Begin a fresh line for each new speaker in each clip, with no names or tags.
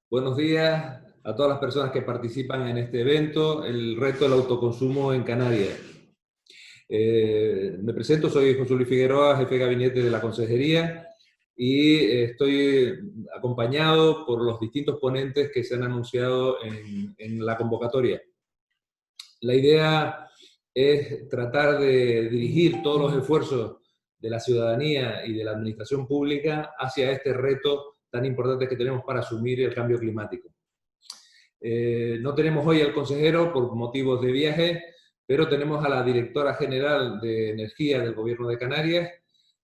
Buenos días a todas las personas que participan en este evento, el reto del autoconsumo en Canarias. Me presento, soy José Luis Figueroa, jefe de gabinete de la Consejería, y estoy acompañado por los distintos ponentes que se han anunciado en la convocatoria. La idea es tratar de dirigir todos los esfuerzos de la ciudadanía y de la administración pública hacia este reto tan importante que tenemos para asumir el cambio climático. No tenemos hoy al consejero por motivos de viaje, pero tenemos a la directora general de Energía del Gobierno de Canarias,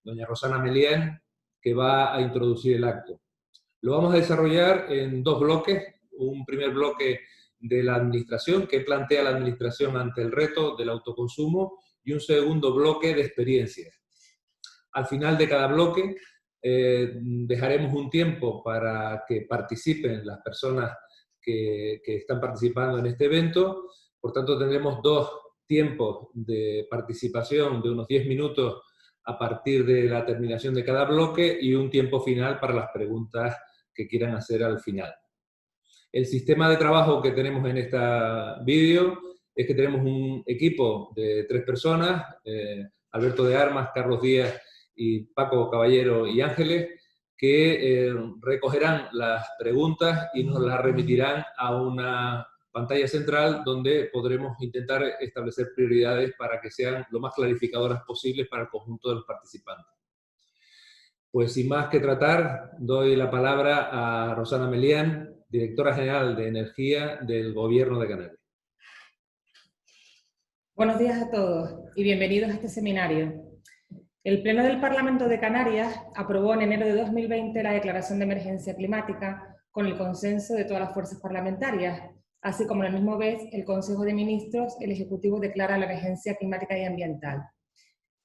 doña Rosana Melián, que va a introducir el acto. Lo vamos a desarrollar en dos bloques. Un primer bloque de la administración, que plantea la administración ante el reto del autoconsumo, y un segundo bloque de experiencias. Al final de cada bloque dejaremos un tiempo para que participen las personas que están participando en este evento. Por tanto, tendremos dos tiempos de participación de unos 10 minutos a partir de la terminación de cada bloque y un tiempo final para las preguntas que quieran hacer al final. El sistema de trabajo que tenemos en este vídeo es que tenemos un equipo de 3 personas, Alberto de Armas, Carlos Díaz y Paco Caballero y Ángeles, que recogerán las preguntas y nos las remitirán a una pantalla central donde podremos intentar establecer prioridades para que sean lo más clarificadoras posibles para el conjunto de los participantes. Pues sin más que tratar, doy la palabra a Rosana Melián, directora general de Energía del Gobierno de Canarias.
Buenos días a todos y bienvenidos a este seminario. El Pleno del Parlamento de Canarias aprobó en enero de 2020 la Declaración de Emergencia Climática con el consenso de todas las fuerzas parlamentarias, así como a la misma vez el Consejo de Ministros, el Ejecutivo declara la emergencia climática y ambiental.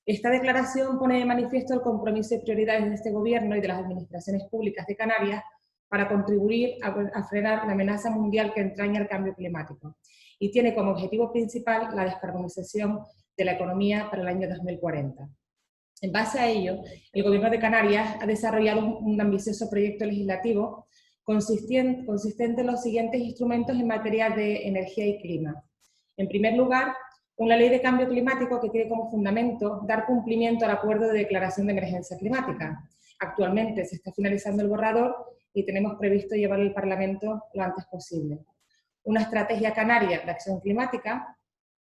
Esta declaración pone de manifiesto el compromiso y prioridades de este Gobierno y de las administraciones públicas de Canarias para contribuir a frenar la amenaza mundial que entraña el cambio climático y tiene como objetivo principal la descarbonización de la economía para el año 2040. En base a ello, el Gobierno de Canarias ha desarrollado un ambicioso proyecto legislativo consistente en los siguientes instrumentos en materia de energía y clima. En primer lugar, una ley de cambio climático que tiene como fundamento dar cumplimiento al acuerdo de declaración de emergencia climática. Actualmente se está finalizando el borrador y tenemos previsto llevarlo al Parlamento lo antes posible. Una estrategia canaria de acción climática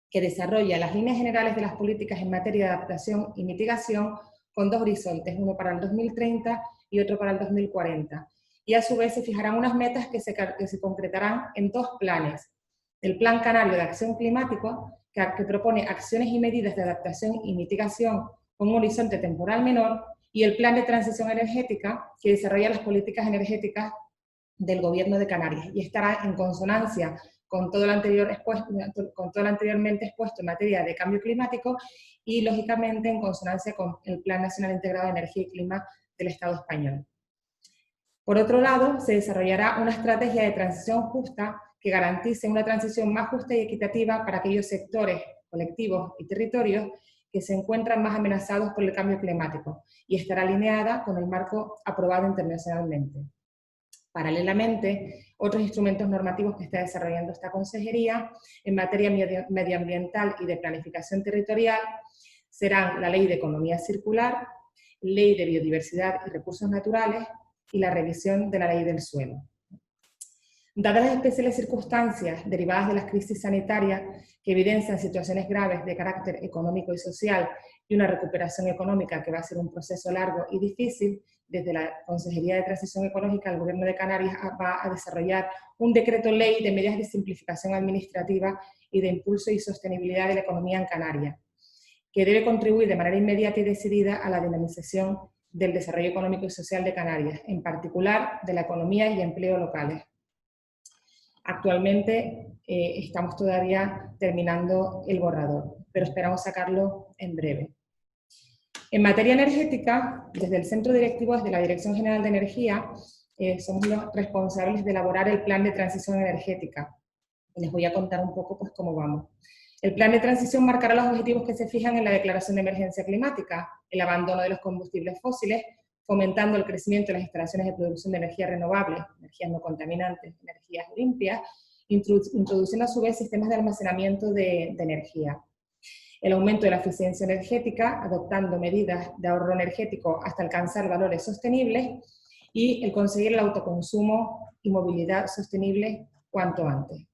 que desarrolla las líneas generales de las políticas en materia de adaptación y mitigación con dos horizontes, uno para el 2030 y otro para el 2040. Y a su vez se fijarán unas metas que se concretarán en dos planes. El Plan Canario de Acción Climático, que propone acciones y medidas de adaptación y mitigación con un horizonte temporal menor, y el Plan de Transición Energética, que desarrolla las políticas energéticas del Gobierno de Canarias, y estará en consonancia con todo lo anteriormente expuesto en materia de cambio climático y, lógicamente, en consonancia con el Plan Nacional Integrado de Energía y Clima del Estado español. Por otro lado, se desarrollará una estrategia de transición justa que garantice una transición más justa y equitativa para aquellos sectores, colectivos y territorios que se encuentran más amenazados por el cambio climático y estará alineada con el marco aprobado internacionalmente. Paralelamente, otros instrumentos normativos que está desarrollando esta consejería en materia medioambiental y de planificación territorial serán la Ley de Economía Circular, Ley de Biodiversidad y Recursos Naturales y la revisión de la Ley del Suelo. Dadas las especiales circunstancias derivadas de las crisis sanitarias que evidencian situaciones graves de carácter económico y social y una recuperación económica que va a ser un proceso largo y difícil, desde la Consejería de Transición Ecológica, el Gobierno de Canarias va a desarrollar un decreto ley de medidas de simplificación administrativa y de impulso y sostenibilidad de la economía en Canarias, que debe contribuir de manera inmediata y decidida a la dinamización del desarrollo económico y social de Canarias, en particular de la economía y empleo locales. Actualmente estamos todavía terminando el borrador, pero esperamos sacarlo en breve. En materia energética, desde el Centro Directivo de la Dirección General de Energía, somos los responsables de elaborar el Plan de Transición Energética. Les voy a contar un poco pues, cómo vamos. El plan de transición marcará los objetivos que se fijan en la Declaración de Emergencia Climática, el abandono de los combustibles fósiles, fomentando el crecimiento de las instalaciones de producción de energías renovables, energías no contaminantes, energías limpias, introduciendo a su vez sistemas de almacenamiento de energía. El aumento de la eficiencia energética, adoptando medidas de ahorro energético hasta alcanzar valores sostenibles, y el conseguir el autoconsumo y movilidad sostenible cuanto antes.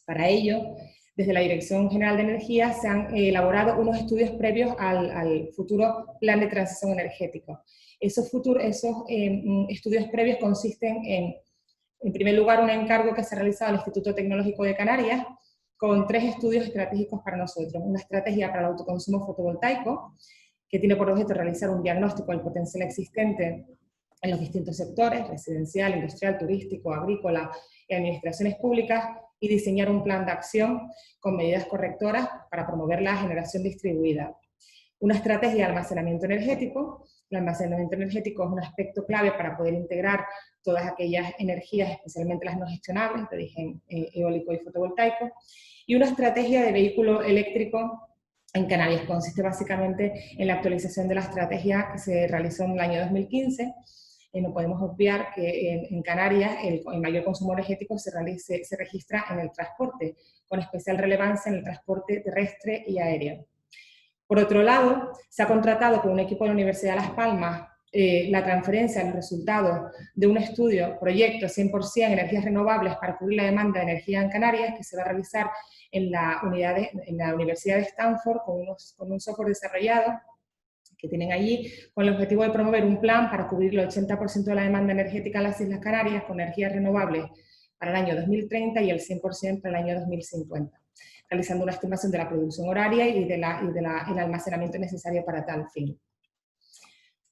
Para ello, desde la Dirección General de Energía se han elaborado unos estudios previos al futuro plan de transición energética. Esos estudios previos consisten en primer lugar, un encargo que se ha realizado al Instituto Tecnológico de Canarias con 3 estudios estratégicos para nosotros. Una estrategia para el autoconsumo fotovoltaico, que tiene por objeto realizar un diagnóstico del potencial existente en los distintos sectores, residencial, industrial, turístico, agrícola y administraciones públicas, y diseñar un plan de acción con medidas correctoras para promover la generación distribuida. Una estrategia de almacenamiento energético. El almacenamiento energético es un aspecto clave para poder integrar todas aquellas energías, especialmente las no gestionables, de origen eólico y fotovoltaico. Y una estrategia de vehículo eléctrico en Canarias. Consiste básicamente en la actualización de la estrategia que se realizó en el año 2015. No podemos obviar que en Canarias el mayor consumo energético se registra en el transporte, con especial relevancia en el transporte terrestre y aéreo. Por otro lado, se ha contratado con un equipo de la Universidad de Las Palmas la transferencia de los resultados de un proyecto 100% energías renovables para cubrir la demanda de energía en Canarias, que se va a realizar en la Universidad de Stanford con un software desarrollado que tienen allí, con el objetivo de promover un plan para cubrir el 80% de la demanda energética en las Islas Canarias con energías renovables para el año 2030 y el 100% para el año 2050, realizando una estimación de la producción horaria y el almacenamiento necesario para tal fin.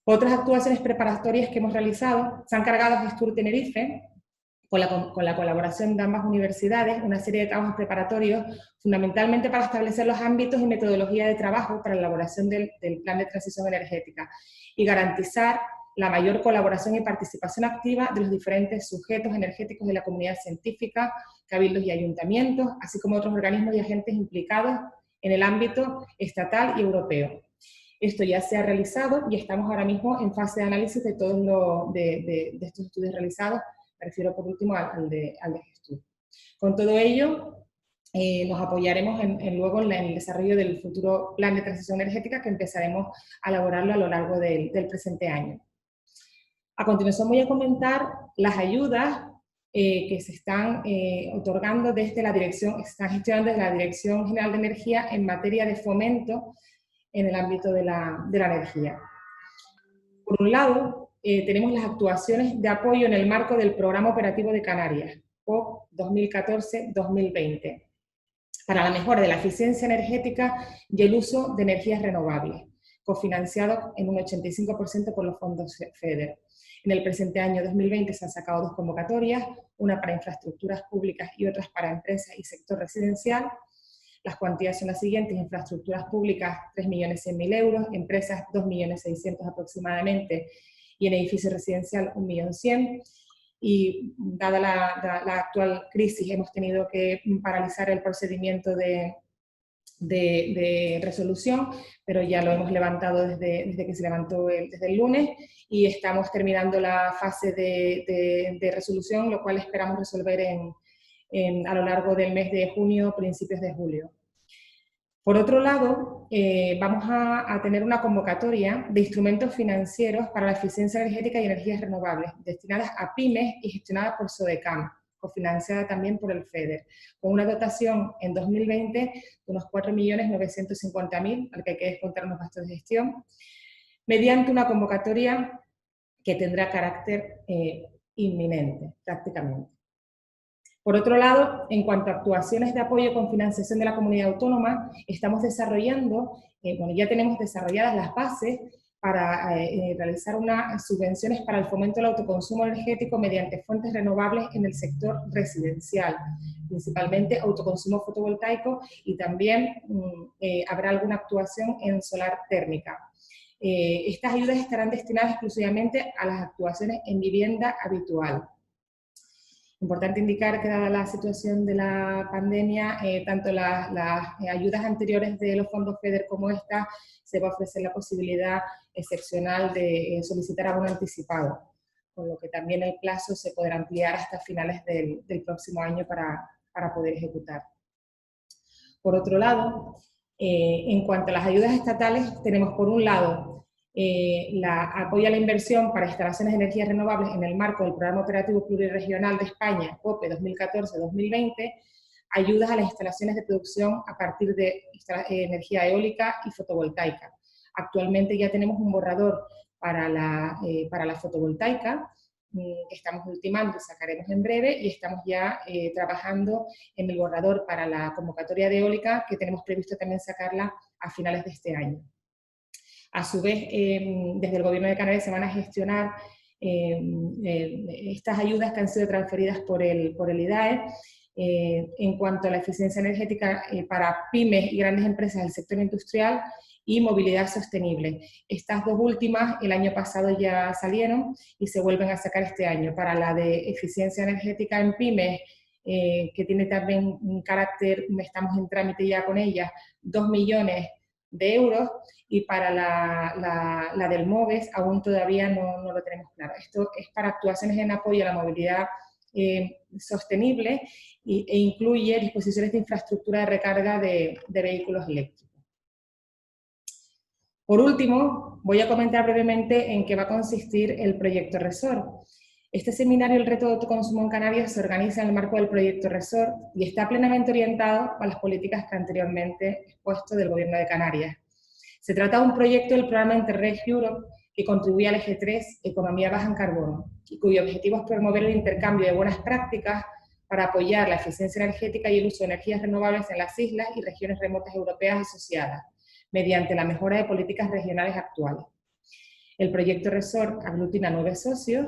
Otras actuaciones preparatorias que hemos realizado se han encargado a Gestur Tenerife, con la colaboración de ambas universidades, una serie de trabajos preparatorios, fundamentalmente para establecer los ámbitos y metodología de trabajo para la elaboración del plan de transición energética y garantizar la mayor colaboración y participación activa de los diferentes sujetos energéticos de la comunidad científica, cabildos y ayuntamientos, así como otros organismos y agentes implicados en el ámbito estatal y europeo. Esto ya se ha realizado y estamos ahora mismo en fase de análisis de todos de estos estudios realizados. Me refiero por último al de Gestur. Con todo ello, nos apoyaremos luego en el desarrollo del futuro plan de transición energética que empezaremos a elaborarlo a lo largo del presente año. A continuación voy a comentar las ayudas que se están otorgando desde la dirección, están gestionando desde la Dirección General de Energía en materia de fomento en el ámbito de la energía. Por un lado, tenemos las actuaciones de apoyo en el marco del Programa Operativo de Canarias, POC 2014-2020, para la mejora de la eficiencia energética y el uso de energías renovables, cofinanciado en un 85% por los fondos FEDER. En el presente año 2020 se han sacado 2 convocatorias, una para infraestructuras públicas y otras para empresas y sector residencial. Las cuantías son las siguientes: infraestructuras públicas 3.100.000 euros, empresas 2.600.000 aproximadamente, y en edificio residencial 1.100.000. Y dada la actual crisis hemos tenido que paralizar el procedimiento de resolución, pero ya lo hemos levantado desde que se levantó desde el lunes, y estamos terminando la fase de resolución, lo cual esperamos resolver a lo largo del mes de junio, principios de julio. Por otro lado, vamos a tener una convocatoria de instrumentos financieros para la eficiencia energética y energías renovables, destinadas a pymes y gestionadas por SODECAM, cofinanciada también por el FEDER, con una dotación en 2020 de unos 4.950.000, al que hay que descontar los gastos de gestión, mediante una convocatoria que tendrá carácter inminente, prácticamente. Por otro lado, en cuanto a actuaciones de apoyo con financiación de la comunidad autónoma, estamos desarrollando, ya tenemos desarrolladas las bases para realizar unas subvenciones para el fomento del autoconsumo energético mediante fuentes renovables en el sector residencial, principalmente autoconsumo fotovoltaico, y también habrá alguna actuación en solar térmica. Estas ayudas estarán destinadas exclusivamente a las actuaciones en vivienda habitual. Importante indicar que dada la situación de la pandemia, tanto las ayudas anteriores de los fondos FEDER como esta, se va a ofrecer la posibilidad excepcional de solicitar abono anticipado, con lo que también el plazo se podrá ampliar hasta finales del próximo año para poder ejecutar. Por otro lado, en cuanto a las ayudas estatales, tenemos por un lado apoyo a la inversión para instalaciones de energías renovables en el marco del Programa Operativo Pluriregional de España, POPE 2014-2020, ayudas a las instalaciones de producción a partir de energía eólica y fotovoltaica. Actualmente ya tenemos un borrador para la fotovoltaica, que estamos ultimando y sacaremos en breve, y estamos ya trabajando en el borrador para la convocatoria de eólica, que tenemos previsto también sacarla a finales de este año. A su vez, desde el Gobierno de Canarias se van a gestionar estas ayudas que han sido transferidas por el IDAE en cuanto a la eficiencia energética para pymes y grandes empresas del sector industrial y movilidad sostenible. Estas dos últimas el año pasado ya salieron y se vuelven a sacar este año. Para la de eficiencia energética en pymes, que tiene también un carácter, estamos en trámite ya con ella, 2 millones de euros, y para la del MOVES aún todavía no lo tenemos claro. Esto es para actuaciones en apoyo a la movilidad sostenible e incluye disposiciones de infraestructura de recarga de vehículos eléctricos. Por último, voy a comentar brevemente en qué va a consistir el proyecto RESOR. Este seminario, el reto de autoconsumo en Canarias, se organiza en el marco del proyecto RESOR y está plenamente orientado a las políticas que anteriormente he expuesto del Gobierno de Canarias. Se trata de un proyecto del programa Interreg Europe que contribuye al eje 3, Economía Baja en Carbono, y cuyo objetivo es promover el intercambio de buenas prácticas para apoyar la eficiencia energética y el uso de energías renovables en las islas y regiones remotas europeas asociadas, mediante la mejora de políticas regionales actuales. El proyecto RESOR aglutina 9 socios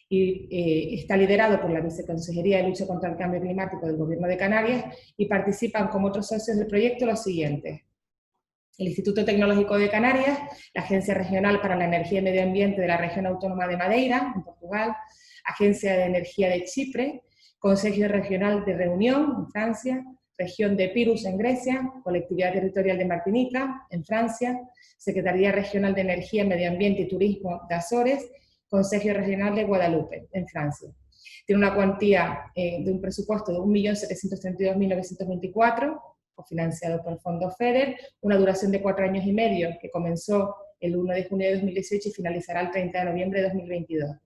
y está liderado por la Viceconsejería de Lucha contra el Cambio Climático del Gobierno de Canarias, y participan como otros socios del proyecto los siguientes: el Instituto Tecnológico de Canarias, la Agencia Regional para la Energía y Medio Ambiente de la Región Autónoma de Madeira, en Portugal, Agencia de Energía de Chipre, Consejo Regional de Reunión, en Francia, Región de Epirus, en Grecia, Colectividad Territorial de Martinica, en Francia, Secretaría Regional de Energía, Medio Ambiente y Turismo de Azores, Consejo Regional de Guadalupe, en Francia. Tiene una cuantía de un presupuesto de 1.732.924, cofinanciado por el Fondo FEDER, una duración de 4 años y medio, que comenzó el 1 de junio de 2018 y finalizará el 30 de noviembre de 2022.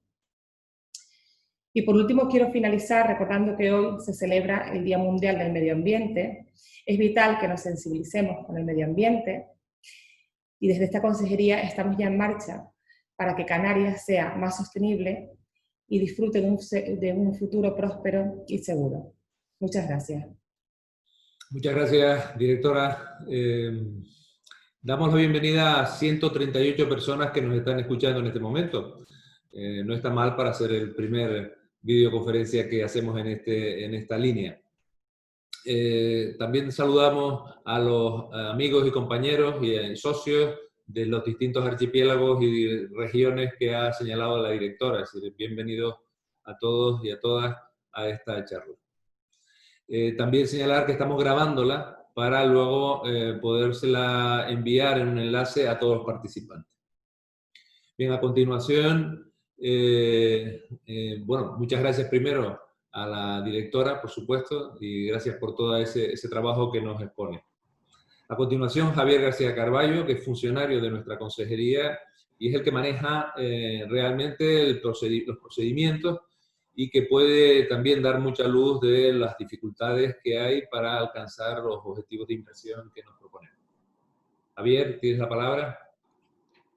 Y por último quiero finalizar recordando que hoy se celebra el Día Mundial del Medio Ambiente. Es vital que nos sensibilicemos con el medio ambiente, y desde esta consejería estamos ya en marcha para que Canarias sea más sostenible y disfrute de un futuro próspero y seguro. Muchas gracias.
Muchas gracias, directora. Damos la bienvenida a 138 personas que nos están escuchando en este momento. No está mal para hacer el primer videoconferencia que hacemos en esta línea. También saludamos a los amigos y compañeros y socios de los distintos archipiélagos y regiones que ha señalado la directora. Es decir, bienvenidos a todos y a todas a esta charla. También señalar que estamos grabándola para luego podérsela enviar en un enlace a todos los participantes. Bien, a continuación, bueno, muchas gracias primero a la directora, por supuesto, y gracias por todo ese trabajo que nos expone. A continuación, Javier García Carballo, que es funcionario de nuestra consejería y es el que maneja realmente los procedimientos, y que puede también dar mucha luz de las dificultades que hay para alcanzar los objetivos de inversión que nos proponemos. Javier, ¿tienes la palabra?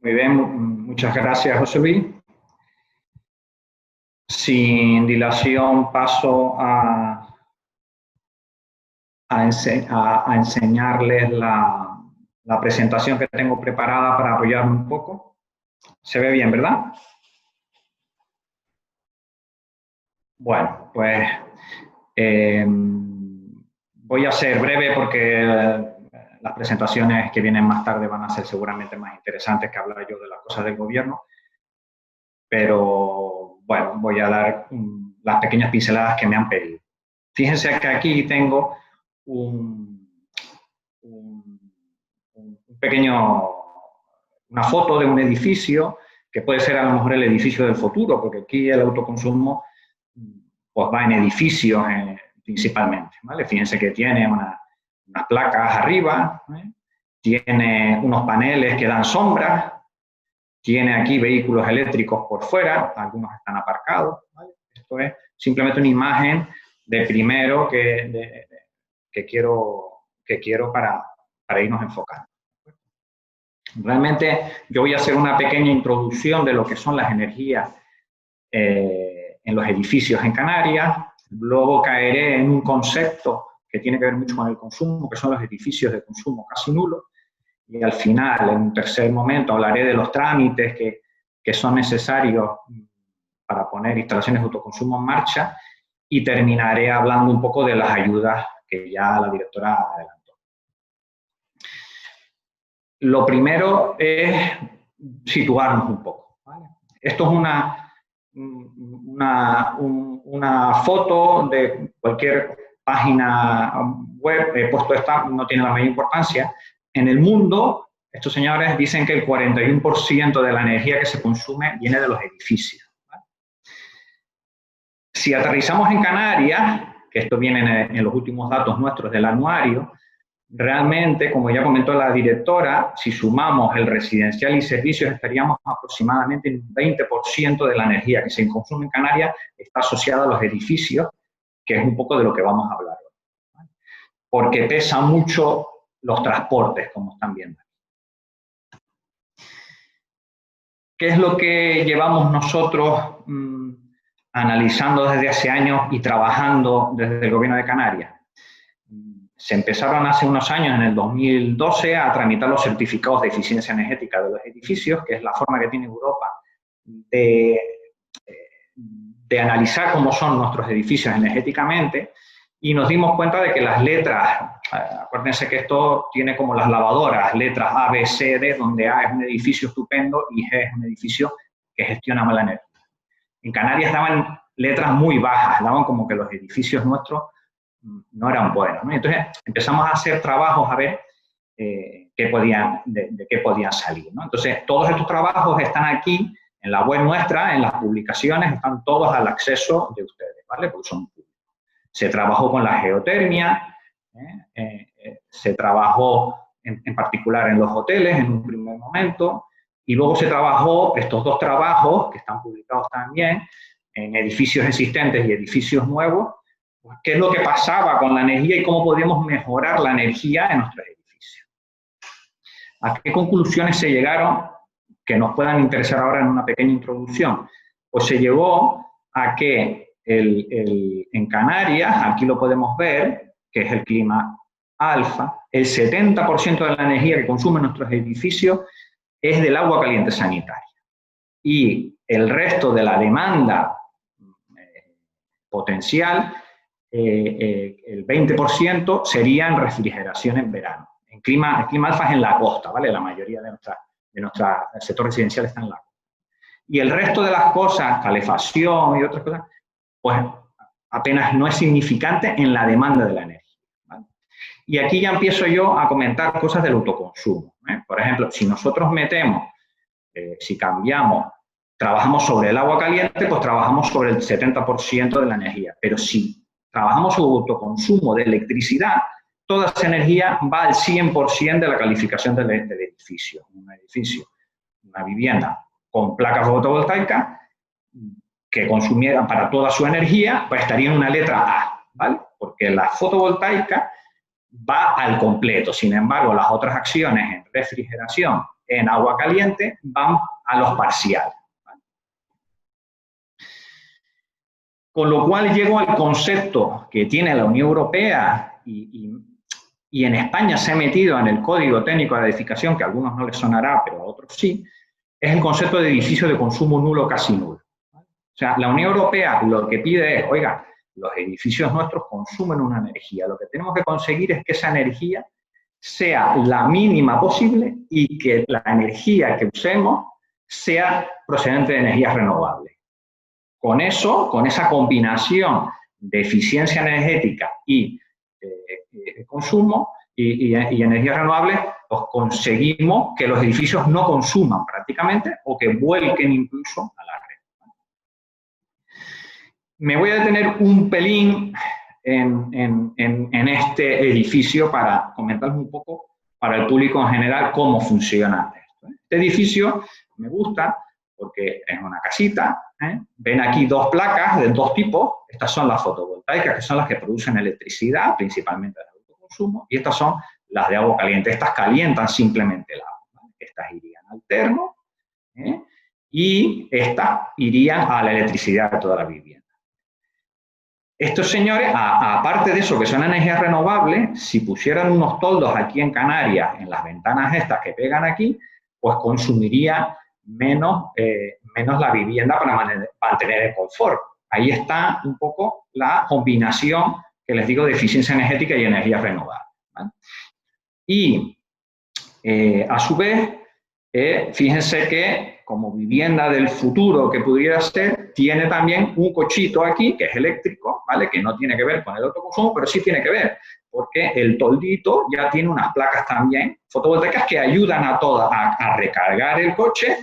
Muy bien, muchas gracias, José Luis. Sin dilación paso a enseñarles la presentación que tengo preparada para apoyarme un poco. ¿Se ve bien, verdad? Bueno, pues voy a ser breve porque las presentaciones que vienen más tarde van a ser seguramente más interesantes que hablar yo de las cosas del gobierno, pero bueno, voy a dar las pequeñas pinceladas que me han pedido. Fíjense que aquí tengo una foto de un edificio, que puede ser a lo mejor el edificio del futuro, porque aquí el autoconsumo pues va en edificios principalmente, ¿vale? Fíjense que tiene unas placas arriba, tiene unos paneles que dan sombra, tiene aquí vehículos eléctricos por fuera, algunos están aparcados, ¿vale? Esto es simplemente una imagen de primero que quiero para irnos enfocando. Realmente yo voy a hacer una pequeña introducción de lo que son las energías en los edificios en Canarias, luego caeré en un concepto que tiene que ver mucho con el consumo, que son los edificios de consumo casi nulo, y al final, en un tercer momento, hablaré de los trámites que son necesarios para poner instalaciones de autoconsumo en marcha, y terminaré hablando un poco de las ayudas que ya la directora adelantó. Lo primero es situarnos un poco, ¿vale? Esto es una foto de cualquier página web, he puesto esta, no tiene la mayor importancia. En el mundo, estos señores dicen que el 41% de la energía que se consume viene de los edificios, ¿vale? Si aterrizamos en Canarias, que esto viene en los últimos datos nuestros del anuario, realmente, como ya comentó la directora, si sumamos el residencial y servicios, estaríamos aproximadamente en un 20% de la energía que se consume en Canarias está asociada a los edificios, que es un poco de lo que vamos a hablar hoy, ¿vale? Porque pesa mucho los transportes, como están viendo. ¿Qué es lo que llevamos nosotros analizando desde hace años y trabajando desde el Gobierno de Canarias? Se empezaron hace unos años, en el 2012, a tramitar los certificados de eficiencia energética de los edificios, que es la forma que tiene Europa de analizar cómo son nuestros edificios energéticamente, y nos dimos cuenta de que las letras, acuérdense que esto tiene como las lavadoras, letras A, B, C, D, donde A es un edificio estupendo y G es un edificio que gestiona mala energía. En Canarias daban letras muy bajas, daban como que los edificios nuestros no eran buenos, ¿no? Entonces empezamos a hacer trabajos a ver de qué podían salir, ¿no? Entonces todos estos trabajos están aquí en la web nuestra, en las publicaciones, están todos al acceso de ustedes, ¿vale? Porque son públicos. Se trabajó con la geotermia, se trabajó en particular en los hoteles en un primer momento, y luego se trabajó estos dos trabajos que están publicados también en edificios existentes y edificios nuevos, qué es lo que pasaba con la energía y cómo podíamos mejorar la energía en nuestros edificios. ¿A qué conclusiones se llegaron que nos puedan interesar ahora en una pequeña introducción? Pues se llegó a que en Canarias, aquí lo podemos ver, que es el clima alfa, el 70% de la energía que consumen nuestros edificios es del agua caliente sanitaria. Y el resto de la demanda potencial, el 20% serían refrigeración en verano. El clima alfa es en la costa, ¿vale? La mayoría de nuestro sector residencial está en la costa. Y el resto de las cosas, calefacción y otras cosas, pues apenas no es significante en la demanda de la energía, ¿vale? Y aquí ya empiezo yo a comentar cosas del autoconsumo, ¿eh? Por ejemplo, si nosotros metemos, si cambiamos, trabajamos sobre el agua caliente, pues trabajamos sobre el 70% de la energía. Pero si trabajamos sobre autoconsumo de electricidad, toda esa energía va al 100% de la calificación del edificio. Un edificio, una vivienda con placas fotovoltaicas que consumieran para toda su energía, pues estaría en una letra A, ¿vale? Porque la fotovoltaica va al completo. Sin embargo, las otras acciones en refrigeración, en agua caliente, van a los parciales, ¿vale? Con lo cual llego al concepto que tiene la Unión Europea y en España se ha metido en el Código Técnico de la Edificación, que a algunos no les sonará, pero a otros sí, es el concepto de edificio de consumo nulo o casi nulo. O sea, la Unión Europea lo que pide es, oiga, los edificios nuestros consumen una energía. Lo que tenemos que conseguir es que esa energía sea la mínima posible y que la energía que usemos sea procedente de energías renovables. con eso, con esa combinación de eficiencia energética y consumo y energías renovables, pues conseguimos que los edificios no consuman prácticamente o que vuelquen incluso a la red. Me voy a detener un pelín en este edificio para comentarles un poco para el público en general cómo funciona esto. Este edificio me gusta porque es una casita. Ven aquí dos placas de dos tipos. Estas son las fotovoltaicas, que son las que producen electricidad, principalmente de autoconsumo, y estas son las de agua caliente. Estas calientan simplemente el agua, ¿vale? Estas irían al termo, y estas irían a la electricidad de toda la vivienda. Estos señores, aparte de eso, que son energías renovables, si pusieran unos toldos aquí en Canarias, en las ventanas estas que pegan aquí, pues consumiría menos la vivienda para mantener el confort. Ahí está un poco la combinación que les digo de eficiencia energética y energías renovables, ¿vale? Y a su vez, fíjense que como vivienda del futuro que pudiera ser, tiene también un cochito aquí que es eléctrico, ¿vale? Que no tiene que ver con el autoconsumo, pero sí tiene que ver, porque el toldito ya tiene unas placas también fotovoltaicas que ayudan a recargar el coche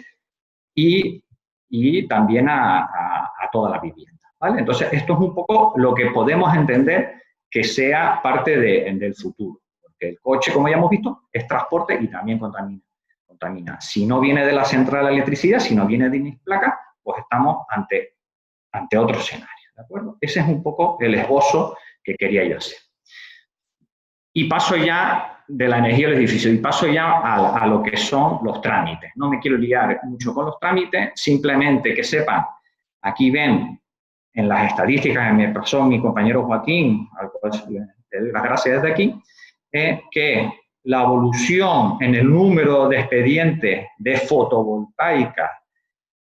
y también a toda la vivienda, ¿vale? Entonces, esto es un poco lo que podemos entender que sea parte del futuro, porque el coche, como ya hemos visto, es transporte y también contamina. Si no viene de la central de electricidad, si no viene de mis placas, pues estamos ante otro escenario, ¿de acuerdo? Ese es un poco el esbozo que quería yo hacer. Y paso ya de la energía del edificio, y paso ya a lo que son los trámites. No me quiero liar mucho con los trámites, simplemente que sepan, aquí ven en las estadísticas que me pasó mi compañero Joaquín, al cual le doy las gracias desde aquí, que la evolución en el número de expedientes de fotovoltaica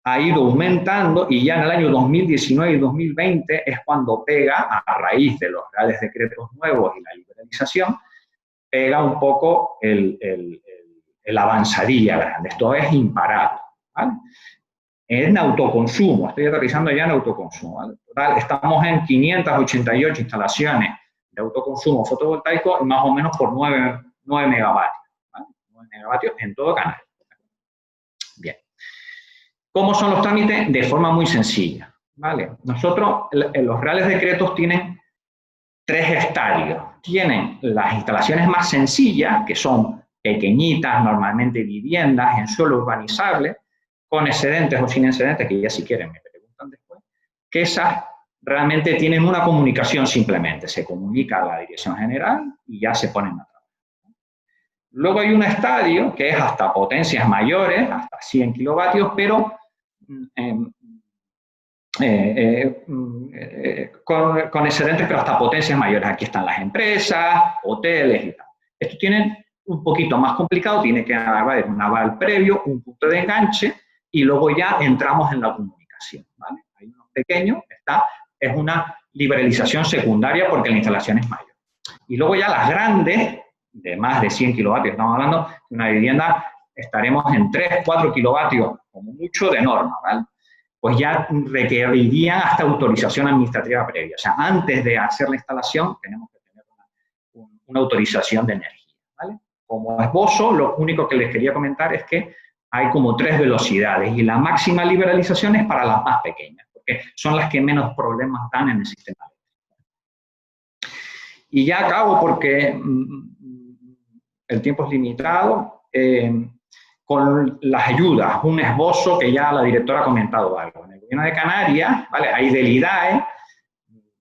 ha ido aumentando y ya en el año 2019 y 2020 es cuando pega, a raíz de los reales decretos nuevos y la liberalización, pega un poco el avanzadilla grande. Esto es imparable, ¿vale? En autoconsumo, estoy aterrizando ya en autoconsumo, ¿vale? Total, estamos en 588 instalaciones de autoconsumo fotovoltaico y más o menos por 9 megavatios, ¿vale? 9 megavatios en todo Canarias. Bien. ¿Cómo son los trámites? De forma muy sencilla, ¿vale? Nosotros, los reales decretos tienen 3 estadios. Tienen las instalaciones más sencillas, que son pequeñitas, normalmente viviendas en suelo urbanizable, con excedentes o sin excedentes, que ya si quieren me preguntan después, que esas realmente tienen una comunicación simplemente. Se comunica a la dirección general y ya se ponen a trabajar. Luego hay un estadio que es hasta potencias mayores, hasta 100 kilovatios, pero con excedentes, pero hasta potencias mayores. Aquí están las empresas, hoteles y tal. Esto tiene un poquito más complicado, tiene que haber un aval previo, un punto de enganche, y luego ya entramos en la comunicación, ¿vale? Hay unos pequeños, es una liberalización secundaria porque la instalación es mayor. Y luego ya las grandes, de más de 100 kilovatios, estamos hablando de una vivienda, estaremos en 3, 4 kilovatios, como mucho, de norma, ¿vale? Pues ya requerirían hasta autorización administrativa previa. O sea, antes de hacer la instalación, tenemos que tener una autorización de energía, ¿vale? Como esbozo, lo único que les quería comentar es que hay como 3 velocidades y la máxima liberalización es para las más pequeñas, porque son las que menos problemas dan en el sistema eléctrico. Y ya acabo porque el tiempo es limitado. Con las ayudas, un esbozo que ya la directora ha comentado algo. En el gobierno de Canarias, ¿vale? Hay del IDAE,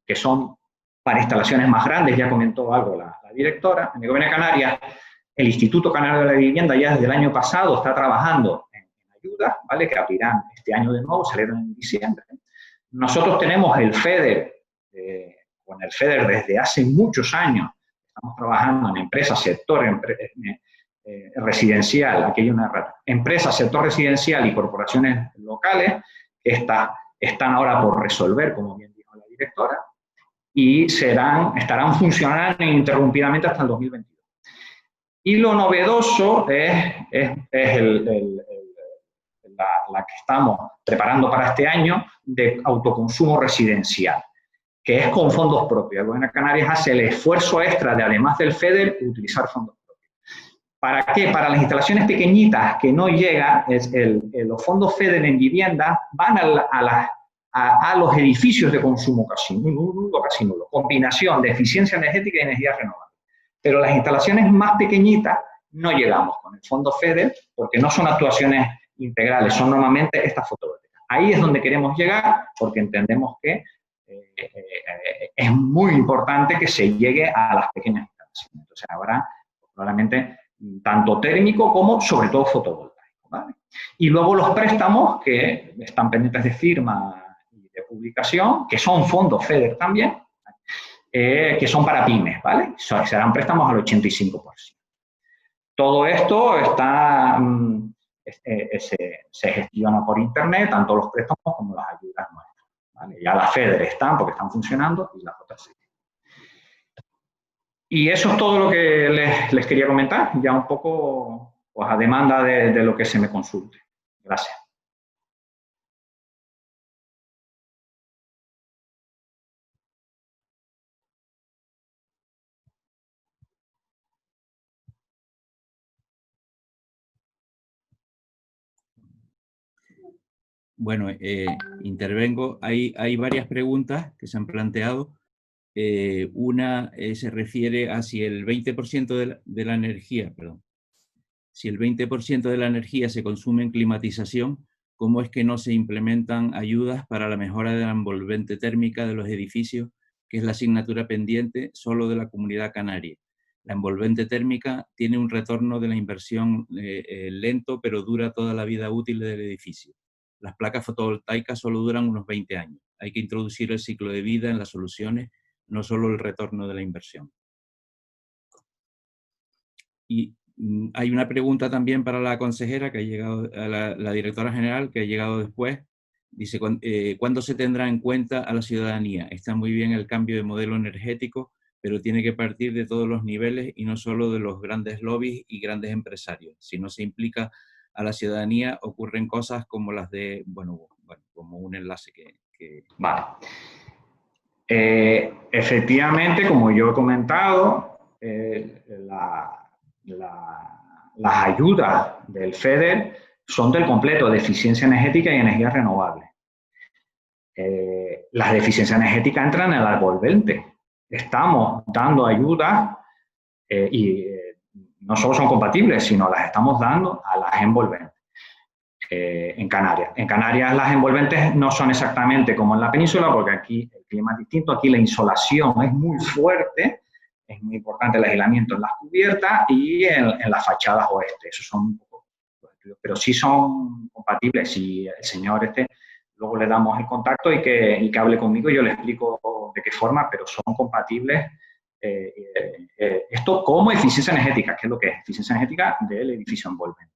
que son para instalaciones más grandes, ya comentó algo la directora. En el gobierno de Canarias, el Instituto Canario de la Vivienda ya desde el año pasado está trabajando en ayudas, ¿vale? Que abrirán este año de nuevo, salieron en diciembre. Nosotros tenemos el FEDER, con el FEDER desde hace muchos años, estamos trabajando en empresas, sector residencial, aquí hay una empresa, sector residencial y corporaciones locales que están ahora por resolver, como bien dijo la directora, y estarán funcionando ininterrumpidamente hasta el 2022. Y lo novedoso es la que estamos preparando para este año, de autoconsumo residencial, que es con fondos propios. El Gobierno de Canarias hace el esfuerzo extra de, además del FEDER, utilizar fondos propios. ¿Para qué? Para las instalaciones pequeñitas que no llegan, los fondos FEDER en vivienda van a los edificios de consumo casi nulo, combinación de eficiencia energética y energía renovable. Pero las instalaciones más pequeñitas no llegamos con el fondo FEDER porque no son actuaciones integrales, son normalmente estas fotovoltaicas. Ahí es donde queremos llegar porque entendemos que es muy importante que se llegue a las pequeñas instalaciones. Entonces habrá probablemente tanto térmico como sobre todo fotovoltaico, ¿vale? Y luego los préstamos que están pendientes de firma y de publicación, que son fondos FEDER también, que son para pymes, ¿vale? Serán préstamos al 85%. Todo esto está, se gestiona por internet, tanto los préstamos como las ayudas nuestras, ¿vale? Ya las FEDER están porque están funcionando y las otras sí. Y eso es todo lo que les quería comentar, ya un poco pues, a demanda de lo que se me consulte. Gracias.
Bueno, intervengo. Hay varias preguntas que se han planteado. Una se refiere a si el 20% de la energía, perdón, si el 20% de la energía se consume en climatización, ¿cómo es que no se implementan ayudas para la mejora de la envolvente térmica de los edificios, que es la asignatura pendiente solo de la Comunidad Canaria? La envolvente térmica tiene un retorno de la inversión lento, pero dura toda la vida útil del edificio. Las placas fotovoltaicas solo duran unos 20 años. Hay que introducir el ciclo de vida en las soluciones, no solo el retorno de la inversión. Y hay una pregunta también para la consejera que ha llegado, a la directora general, que ha llegado después. Dice, ¿cuándo se tendrá en cuenta a la ciudadanía? Está muy bien el cambio de modelo energético, pero tiene que partir de todos los niveles y no solo de los grandes lobbies y grandes empresarios. Si no se implica a la ciudadanía, ocurren cosas como las de, bueno como un enlace que...
Vale. Efectivamente, como yo he comentado, las ayudas del FEDER son del completo de eficiencia energética y energía renovable. Las de eficiencia energética entran en el envolvente. Estamos dando ayudas y no solo son compatibles, sino las estamos dando a las envolventes en Canarias. En Canarias las envolventes no son exactamente como en la península, porque aquí el clima es distinto, aquí la insolación es muy fuerte, es muy importante el aislamiento en las cubiertas y en las fachadas oeste. Esos son un poco, pero sí son compatibles. Si el señor luego le damos el contacto y que hable conmigo, yo le explico de qué forma, pero son compatibles. Esto como eficiencia energética, ¿qué es lo que es? Eficiencia energética del edificio envolvente.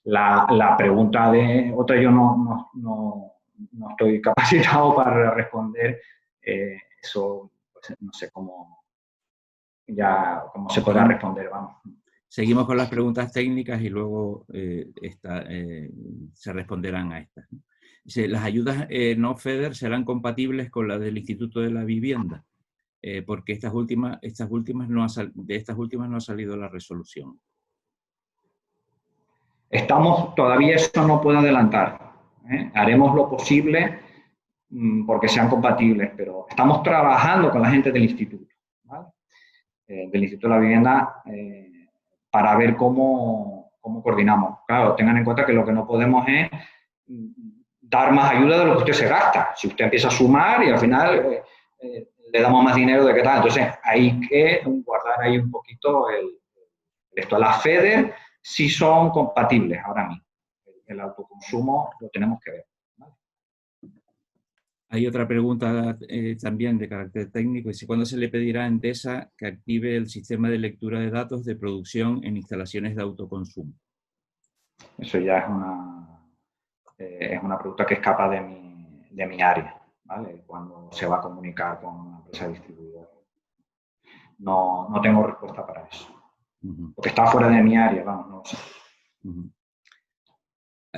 La pregunta de otra, yo no estoy capacitado para responder eso, pues, no sé cómo se podrá responder, vamos.
Seguimos con las preguntas técnicas y luego se responderán a estas. Dice, las ayudas no FEDER serán compatibles con las del Instituto de la Vivienda, porque de estas últimas no ha salido la resolución.
Todavía eso no puedo adelantar. Haremos lo posible porque sean compatibles, pero estamos trabajando con la gente del instituto, ¿vale? Del Instituto de la Vivienda, para ver cómo coordinamos. Claro, tengan en cuenta que lo que no podemos es dar más ayuda de lo que usted se gasta. Si usted empieza a sumar y al final le damos más dinero de qué tal. Entonces, hay que guardar ahí un poquito esto. Las FEDER sí son compatibles ahora mismo. El autoconsumo lo tenemos que ver, ¿vale?
Hay otra pregunta también de carácter técnico. Dice, ¿cuándo se le pedirá a Endesa que active el sistema de lectura de datos de producción en instalaciones de autoconsumo?
Eso ya es una pregunta que escapa de mi área, ¿vale? Cuando se va a comunicar con una empresa distribuidora. No tengo respuesta para eso. Porque está fuera de mi área, vamos, no lo sé.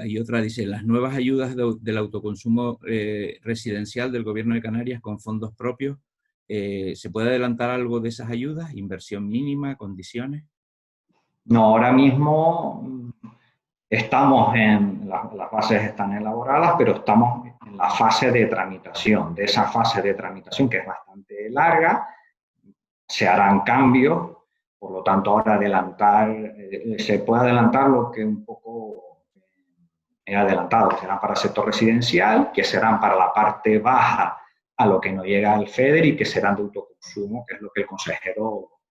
hay otra, dice, las nuevas ayudas del autoconsumo residencial del Gobierno de Canarias con fondos propios, ¿se puede adelantar algo de esas ayudas? ¿Inversión mínima, condiciones?
No, ahora mismo estamos las bases están elaboradas, pero estamos en la fase de tramitación. De esa fase de tramitación, que es bastante larga, se harán cambios, por lo tanto ahora adelantar, se puede adelantar lo que un poco he adelantado, serán para el sector residencial, que serán para la parte baja a lo que no llega al FEDER y que serán de autoconsumo, que es lo que el consejero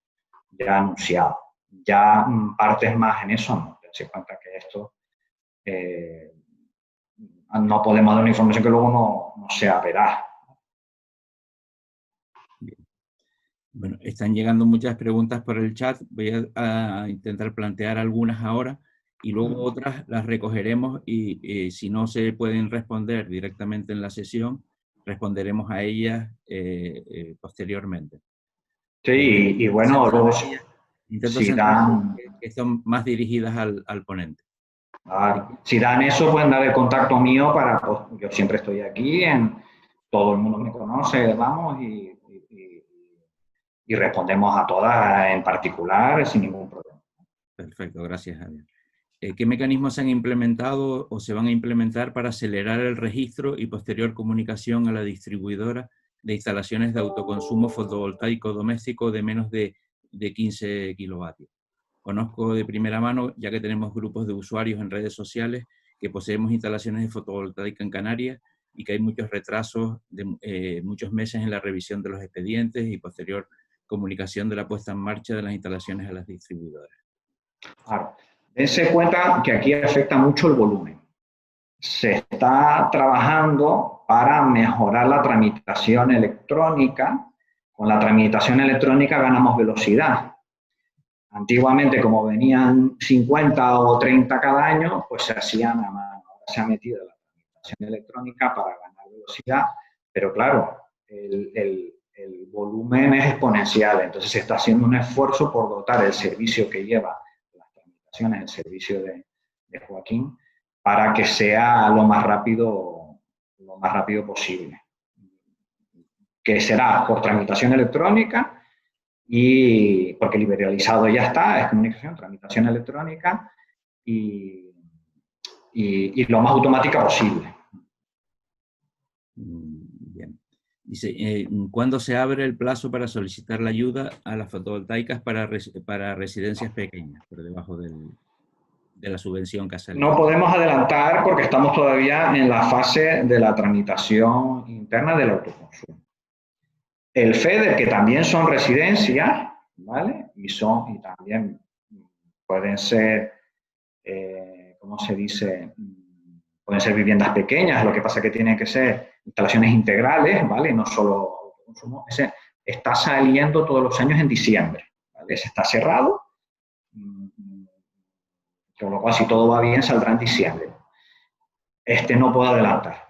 ya ha anunciado. Ya partes más en eso no, tense cuenta que esto no podemos dar una información que luego no sea veraz.
Bueno, están llegando muchas preguntas por el chat, voy a intentar plantear algunas ahora y luego otras las recogeremos y si no se pueden responder directamente en la sesión, responderemos a ellas posteriormente.
Sí, y bueno,
intento centrar que son más dirigidas al ponente.
Si dan eso, pueden dar el contacto mío para, pues, yo siempre estoy aquí, todo el mundo me conoce, vamos, y respondemos a todas en particular sin ningún problema.
Perfecto, gracias, Javier. ¿Qué mecanismos se han implementado o se van a implementar para acelerar el registro y posterior comunicación a la distribuidora de instalaciones de autoconsumo fotovoltaico doméstico de menos de 15 kilovatios? Conozco de primera mano, ya que tenemos grupos de usuarios en redes sociales, que poseemos instalaciones de fotovoltaica en Canarias y que hay muchos retrasos de muchos meses en la revisión de los expedientes y posterior comunicación de la puesta en marcha de las instalaciones a las distribuidoras.
Claro. Dense cuenta que aquí afecta mucho el volumen. Se está trabajando para mejorar la tramitación electrónica. Con la tramitación electrónica ganamos velocidad. Antiguamente, como venían 50 o 30 cada año, pues se hacían a mano. Ahora se ha metido la tramitación electrónica para ganar velocidad, pero claro, el volumen es exponencial, entonces se está haciendo un esfuerzo por dotar el servicio que lleva las tramitaciones, el servicio de Joaquín, para que sea lo más rápido posible. Que será por tramitación electrónica, y porque liberalizado ya está, es comunicación, tramitación electrónica y lo más automática posible.
Bien. Dice, ¿cuándo se abre el plazo para solicitar la ayuda a las fotovoltaicas para residencias pequeñas, por debajo de la subvención que ha salido?
No podemos adelantar porque estamos todavía en la fase de la tramitación interna del autoconsumo. El FEDER, que también son residencias, ¿vale? Y también pueden ser, ¿cómo se dice? Pueden ser viviendas pequeñas, lo que pasa es que tienen que ser instalaciones integrales, ¿vale? No solo autoconsumo. Ese está saliendo todos los años en diciembre, ¿vale? Ese está cerrado, con lo cual, si todo va bien, saldrá en diciembre. Este no puedo adelantar,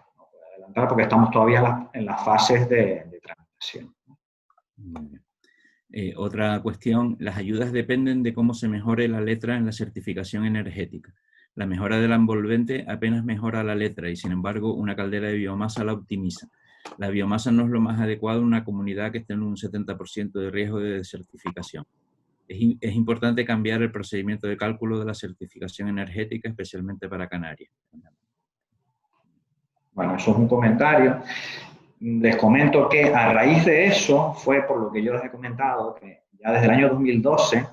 porque estamos todavía en las fases de tramitación.
Otra cuestión, las ayudas dependen de cómo se mejore la letra en la certificación energética. La mejora de la envolvente apenas mejora la letra y, sin embargo, una caldera de biomasa la optimiza. La biomasa no es lo más adecuado en una comunidad que esté en un 70% de riesgo de desertificación. Es importante cambiar el procedimiento de cálculo de la certificación energética, especialmente para Canarias.
Bueno, eso es un comentario. Les comento que a raíz de eso fue por lo que yo les he comentado que ya desde el año 2012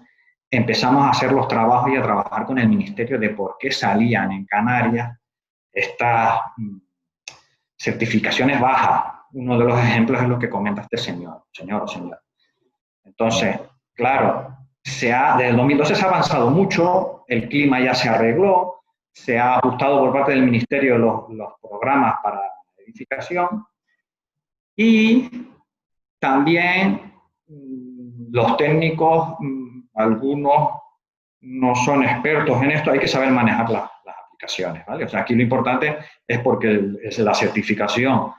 empezamos a hacer los trabajos y a trabajar con el Ministerio de por qué salían en Canarias estas certificaciones bajas. Uno de los ejemplos es lo que comenta este señor. Entonces, claro, desde el 2012 se ha avanzado mucho, el clima ya se arregló, se ha ajustado por parte del Ministerio los programas para edificación y también los técnicos, algunos no son expertos en esto, hay que saber manejar las aplicaciones, ¿vale? O sea, aquí lo importante es porque es la certificación.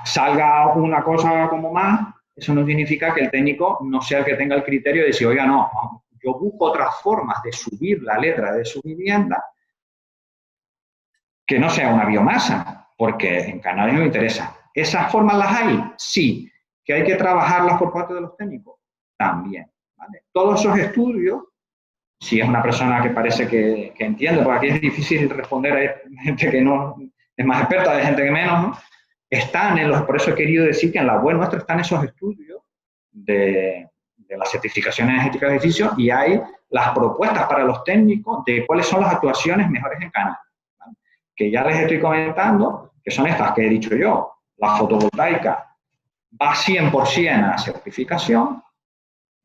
Salga una cosa como más, eso no significa que el técnico no sea el que tenga el criterio de decir, oiga, no, yo busco otras formas de subir la letra de su vivienda que no sea una biomasa, porque en Canarias no interesa. ¿Esas formas las hay? Sí. ¿Que hay que trabajarlas por parte de los técnicos? También. ¿Vale? Todos esos estudios, si es una persona que parece que entiende, porque aquí es difícil responder, hay gente que no es más experta, hay gente que menos, ¿no? Están en los, por eso he querido decir que en la web nuestra están esos estudios de la certificación energética de edificios y hay las propuestas para los técnicos de cuáles son las actuaciones mejores en Canarias, ¿vale? Que ya les estoy comentando, que son estas que he dicho yo. La fotovoltaica va 100% a la certificación,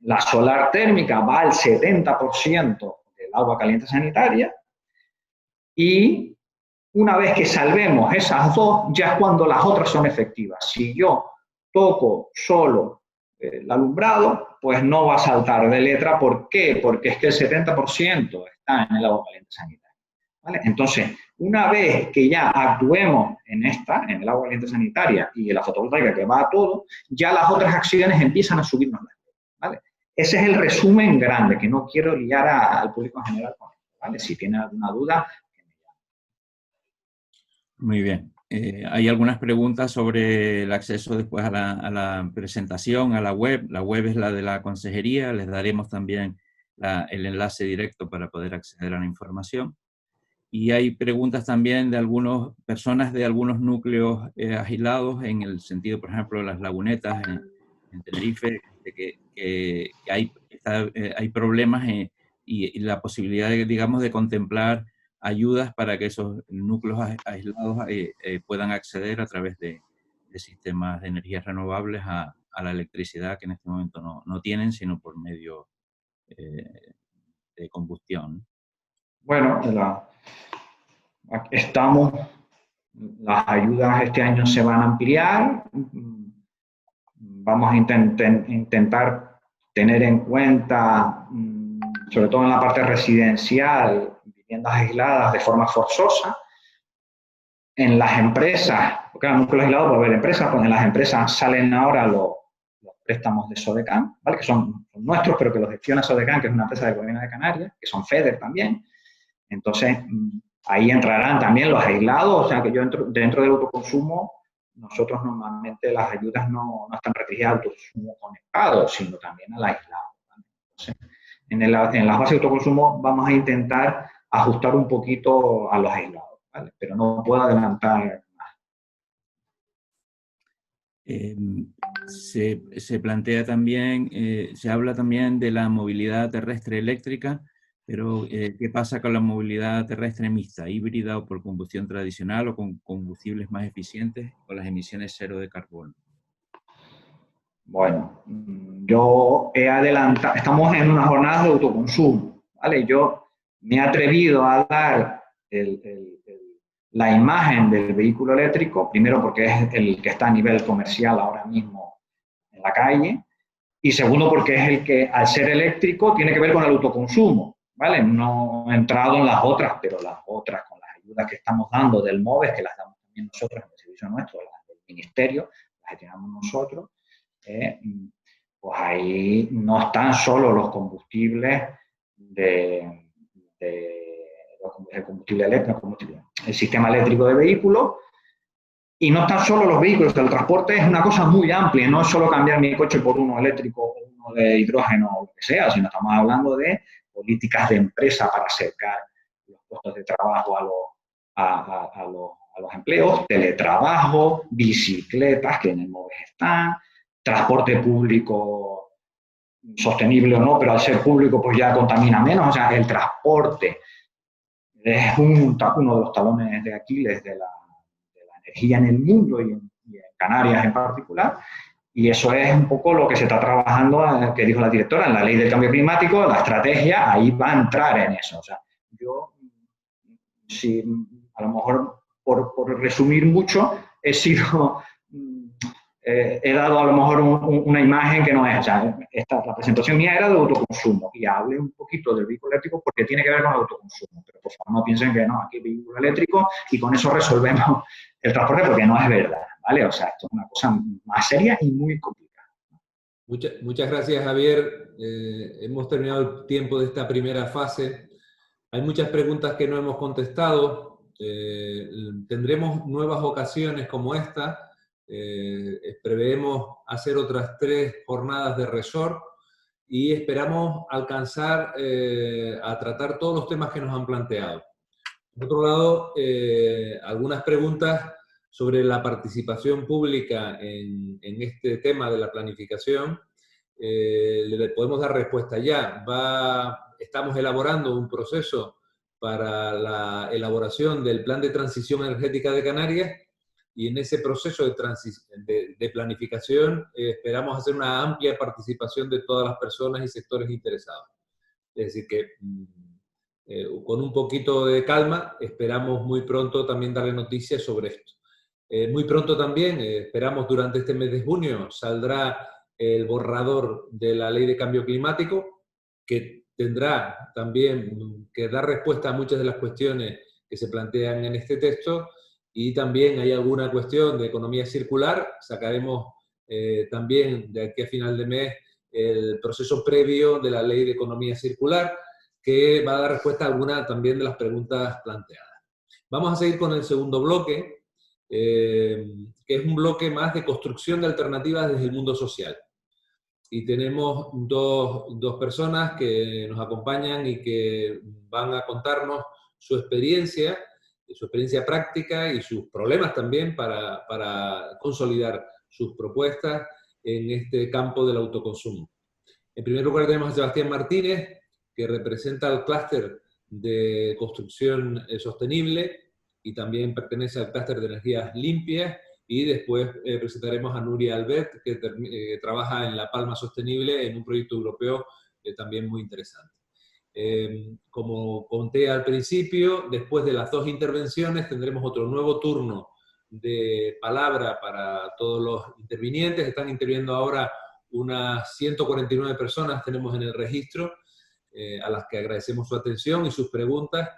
la solar térmica va al 70% del agua caliente sanitaria y una vez que salvemos esas dos, ya es cuando las otras son efectivas. Si yo toco solo el alumbrado, pues no va a saltar de letra. ¿Por qué? Porque es que el 70% está en el agua caliente sanitaria, ¿vale? Entonces, una vez que ya actuemos en el agua caliente sanitaria y en la fotovoltaica que va a todo, ya las otras acciones empiezan a subirnos las letras, ¿vale? Ese es el resumen grande, que no quiero liar al público en general con esto, ¿vale? Si tiene alguna duda.
Muy bien. Hay algunas preguntas sobre el acceso después a la presentación, a la web. La web es la de la consejería. Les daremos también el enlace directo para poder acceder a la información. Y hay preguntas también de algunas personas de algunos núcleos aislados, en el sentido, por ejemplo, de las lagunetas en Tenerife, de que hay problemas y la posibilidad, digamos, de contemplar ayudas para que esos núcleos aislados puedan acceder a través de sistemas de energías renovables a la electricidad que en este momento no tienen, sino por medio de combustión.
Bueno, estamos, las ayudas este año se van a ampliar, vamos a intentar tener en cuenta, sobre todo en la parte residencial, viviendas aisladas de forma forzosa. En las empresas, porque en núcleos aislados puede haber empresas, pues en las empresas salen ahora los préstamos de Sodecan, ¿vale? Que son nuestros, pero que los gestiona Sodecan, que es una empresa del Gobierno de Canarias, que son FEDER también. Entonces, ahí entrarán también los aislados, o sea que yo dentro del autoconsumo, nosotros normalmente las ayudas no están restringidas al autoconsumo conectado, sino también al aislado, ¿vale? Entonces, en las bases de autoconsumo vamos a intentar ajustar un poquito a los aislados, ¿vale? Pero no puedo adelantar más.
Se plantea también, se habla también de la movilidad terrestre eléctrica, pero ¿qué pasa con la movilidad terrestre mixta, híbrida o por combustión tradicional o con combustibles más eficientes con las emisiones cero de carbono?
Bueno, yo he adelantado, estamos en unas jornadas de autoconsumo, ¿vale? Yo me he atrevido a dar la imagen del vehículo eléctrico, primero porque es el que está a nivel comercial ahora mismo en la calle, y segundo porque es el que, al ser eléctrico, tiene que ver con el autoconsumo, ¿vale? No he entrado en las otras, pero las otras, con las ayudas que estamos dando del MOVES, que las damos también nosotros en el servicio nuestro, las del Ministerio, las gestionamos nosotros, pues ahí no están solo los combustibles el combustible eléctrico, el sistema eléctrico de vehículos, y no están solo los vehículos. El transporte es una cosa muy amplia, no es solo cambiar mi coche por uno eléctrico o uno de hidrógeno o lo que sea, sino estamos hablando de políticas de empresa para acercar los puestos de trabajo a los empleos, teletrabajo, bicicletas que en el MOVES están, transporte público sostenible o no, pero al ser público pues ya contamina menos. O sea, el transporte es uno de los talones de Aquiles de la energía en el mundo y en Canarias en particular, y eso es un poco lo que se está trabajando, que dijo la directora, en la ley del cambio climático, la estrategia, ahí va a entrar en eso. O sea, yo, si a lo mejor por resumir mucho, he dado a lo mejor una imagen que no es. O sea, la presentación mía era de autoconsumo y hablé un poquito del vehículo eléctrico porque tiene que ver con el autoconsumo. Pero por favor no piensen que no, aquí hay vehículo eléctrico y con eso resolvemos el transporte, porque no es verdad, ¿vale? O sea, esto es una cosa más seria y muy complicada.
Muchas gracias, Javier. Hemos terminado el tiempo de esta primera fase. Hay muchas preguntas que no hemos contestado. tendremos nuevas ocasiones como esta. Preveemos hacer otras 3 jornadas de resort y esperamos alcanzar a tratar todos los temas que nos han planteado. Por otro lado, algunas preguntas sobre la participación pública en este tema de la planificación. Le podemos dar respuesta ya. Estamos elaborando un proceso para la elaboración del Plan de Transición Energética de Canarias, y en ese proceso de planificación esperamos hacer una amplia participación de todas las personas y sectores interesados. Es decir, que con un poquito de calma esperamos muy pronto también darle noticias sobre esto. Muy pronto también, esperamos durante este mes de junio, saldrá el borrador de la Ley de Cambio Climático, que tendrá también que dar respuesta a muchas de las cuestiones que se plantean en este texto, y también hay alguna cuestión de economía circular. Sacaremos también de aquí a final de mes el proceso previo de la Ley de Economía Circular, que va a dar respuesta a alguna también de las preguntas planteadas. Vamos a seguir con el segundo bloque, que es un bloque más de construcción de alternativas desde el mundo social. Y tenemos dos personas que nos acompañan y que van a contarnos su experiencia práctica y sus problemas también para consolidar sus propuestas en este campo del autoconsumo. En primer lugar tenemos a Sebastián Martínez, que representa el clúster de construcción sostenible y también pertenece al clúster de energías limpias. Y después presentaremos a Nuria Albert, que trabaja en La Palma Sostenible en un proyecto europeo también muy interesante. Como conté al principio, después de las 2 intervenciones tendremos otro nuevo turno de palabra para todos los intervinientes. Están interviniendo ahora unas 149 personas, tenemos en el registro, a las que agradecemos su atención y sus preguntas.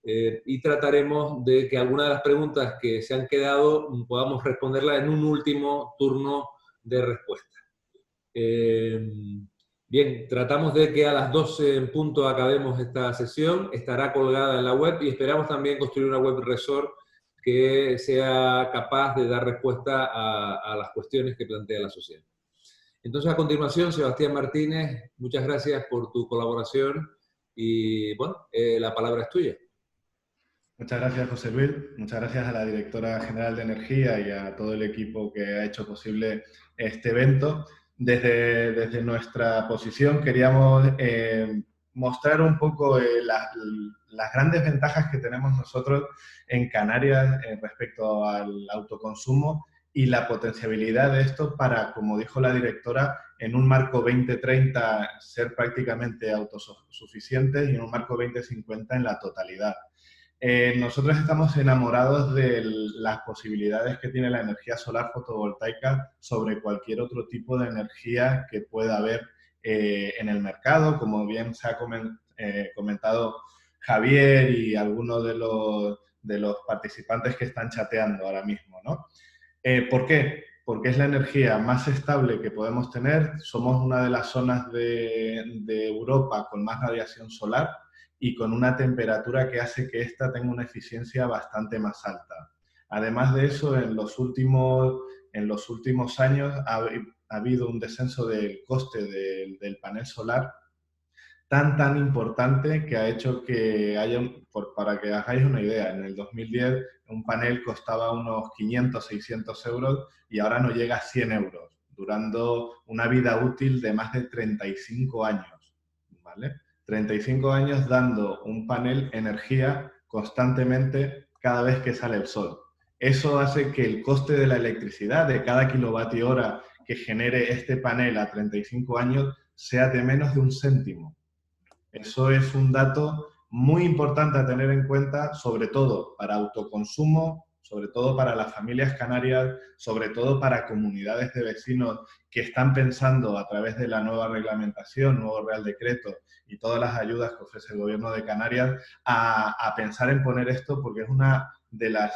Y trataremos de que algunas de las preguntas que se han quedado podamos responderlas en un último turno de respuesta. Bien, tratamos de que a las 12 en punto acabemos esta sesión. Estará colgada en la web y esperamos también construir una web resort que sea capaz de dar respuesta a las cuestiones que plantea la sociedad. Entonces, a continuación, Sebastián Martínez, muchas gracias por tu colaboración y, bueno, la palabra es tuya.
Muchas gracias, José Luis. Muchas gracias a la Directora General de Energía y a todo el equipo que ha hecho posible este evento. Desde nuestra posición queríamos mostrar un poco las grandes ventajas que tenemos nosotros en Canarias respecto al autoconsumo y la potencialidad de esto para, como dijo la directora, en un marco 2030 ser prácticamente autosuficientes y en un marco 2050 en la totalidad. Nosotros estamos enamorados de las posibilidades que tiene la energía solar fotovoltaica sobre cualquier otro tipo de energía que pueda haber en el mercado, como bien se ha comentado Javier y algunos de los participantes que están chateando ahora mismo, ¿no? ¿Por qué? Porque es la energía más estable que podemos tener. Somos una de las zonas de Europa con más radiación solar y con una temperatura que hace que ésta tenga una eficiencia bastante más alta. Además de eso, en los últimos años ha habido un descenso del coste del panel solar tan importante que ha hecho que haya, para que hagáis una idea, en el 2010 un panel costaba unos 500, 600 euros y ahora no llega a 100 euros, durando una vida útil de más de 35 años, ¿vale? 35 años dando un panel energía constantemente cada vez que sale el sol. Eso hace que el coste de la electricidad de cada kilovatio hora que genere este panel a 35 años sea de menos de 1 céntimo. Eso es un dato muy importante a tener en cuenta, sobre todo para autoconsumo, sobre todo para las familias canarias, sobre todo para comunidades de vecinos que están pensando a través de la nueva reglamentación, nuevo Real Decreto y todas las ayudas que ofrece el Gobierno de Canarias a pensar en poner esto, porque es una de las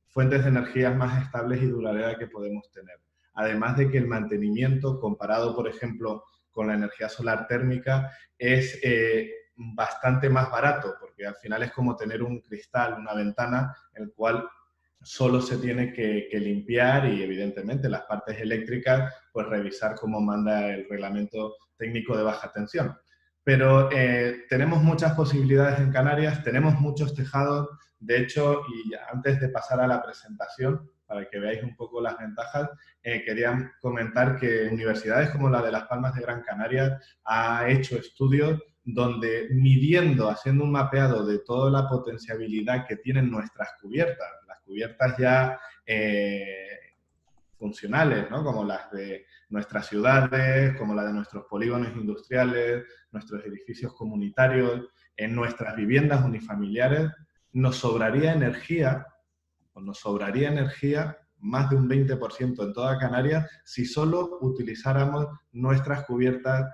fuentes de energía más estables y duraderas que podemos tener. Además de que el mantenimiento, comparado, por ejemplo, con la energía solar térmica, es bastante más barato, porque al final es como tener un cristal, una ventana, en el cual solo se tiene que limpiar y, evidentemente, las partes eléctricas, pues revisar cómo manda el reglamento técnico de baja tensión. Pero tenemos muchas posibilidades en Canarias, tenemos muchos tejados. De hecho, y antes de pasar a la presentación, para que veáis un poco las ventajas, quería comentar que universidades como la de Las Palmas de Gran Canaria ha hecho estudios donde, midiendo, haciendo un mapeado de toda la potenciabilidad que tienen nuestras cubiertas, las cubiertas ya funcionales, ¿no? Como las de nuestras ciudades, como la de nuestros polígonos industriales, nuestros edificios comunitarios, en nuestras viviendas unifamiliares, nos sobraría energía más de un 20% en toda Canarias si solo utilizáramos nuestras cubiertas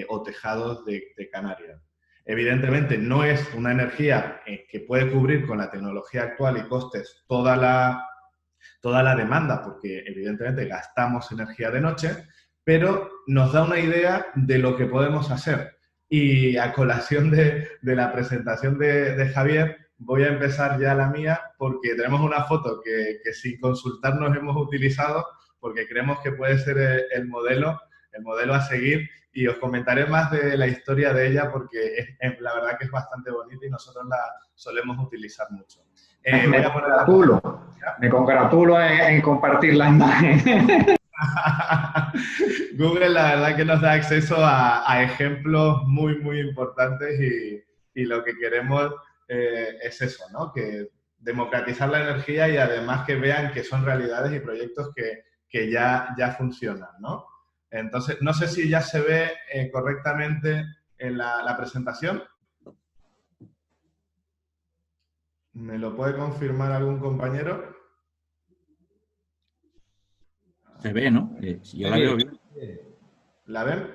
o tejados de Canarias. Evidentemente no es una energía que puede cubrir con la tecnología actual y costes toda la demanda, porque evidentemente gastamos energía de noche, pero nos da una idea de lo que podemos hacer. Y a colación de la presentación de Javier, voy a empezar ya la mía, porque tenemos una foto que sin consultarnos hemos utilizado, porque creemos que puede ser el modelo a seguir, y os comentaré más de la historia de ella, porque la verdad que es bastante bonita y nosotros la solemos utilizar mucho.
Me congratulo en compartir la imagen.
Google, la verdad que nos da acceso a ejemplos muy, muy importantes, y lo que queremos es eso, ¿no? Que democratizar la energía y además que vean que son realidades y proyectos que ya funcionan, ¿no? Entonces, no sé si ya se ve correctamente en la presentación. ¿Me lo puede confirmar algún compañero?
Se ve, ¿no? Yo la veo bien.
¿La ven?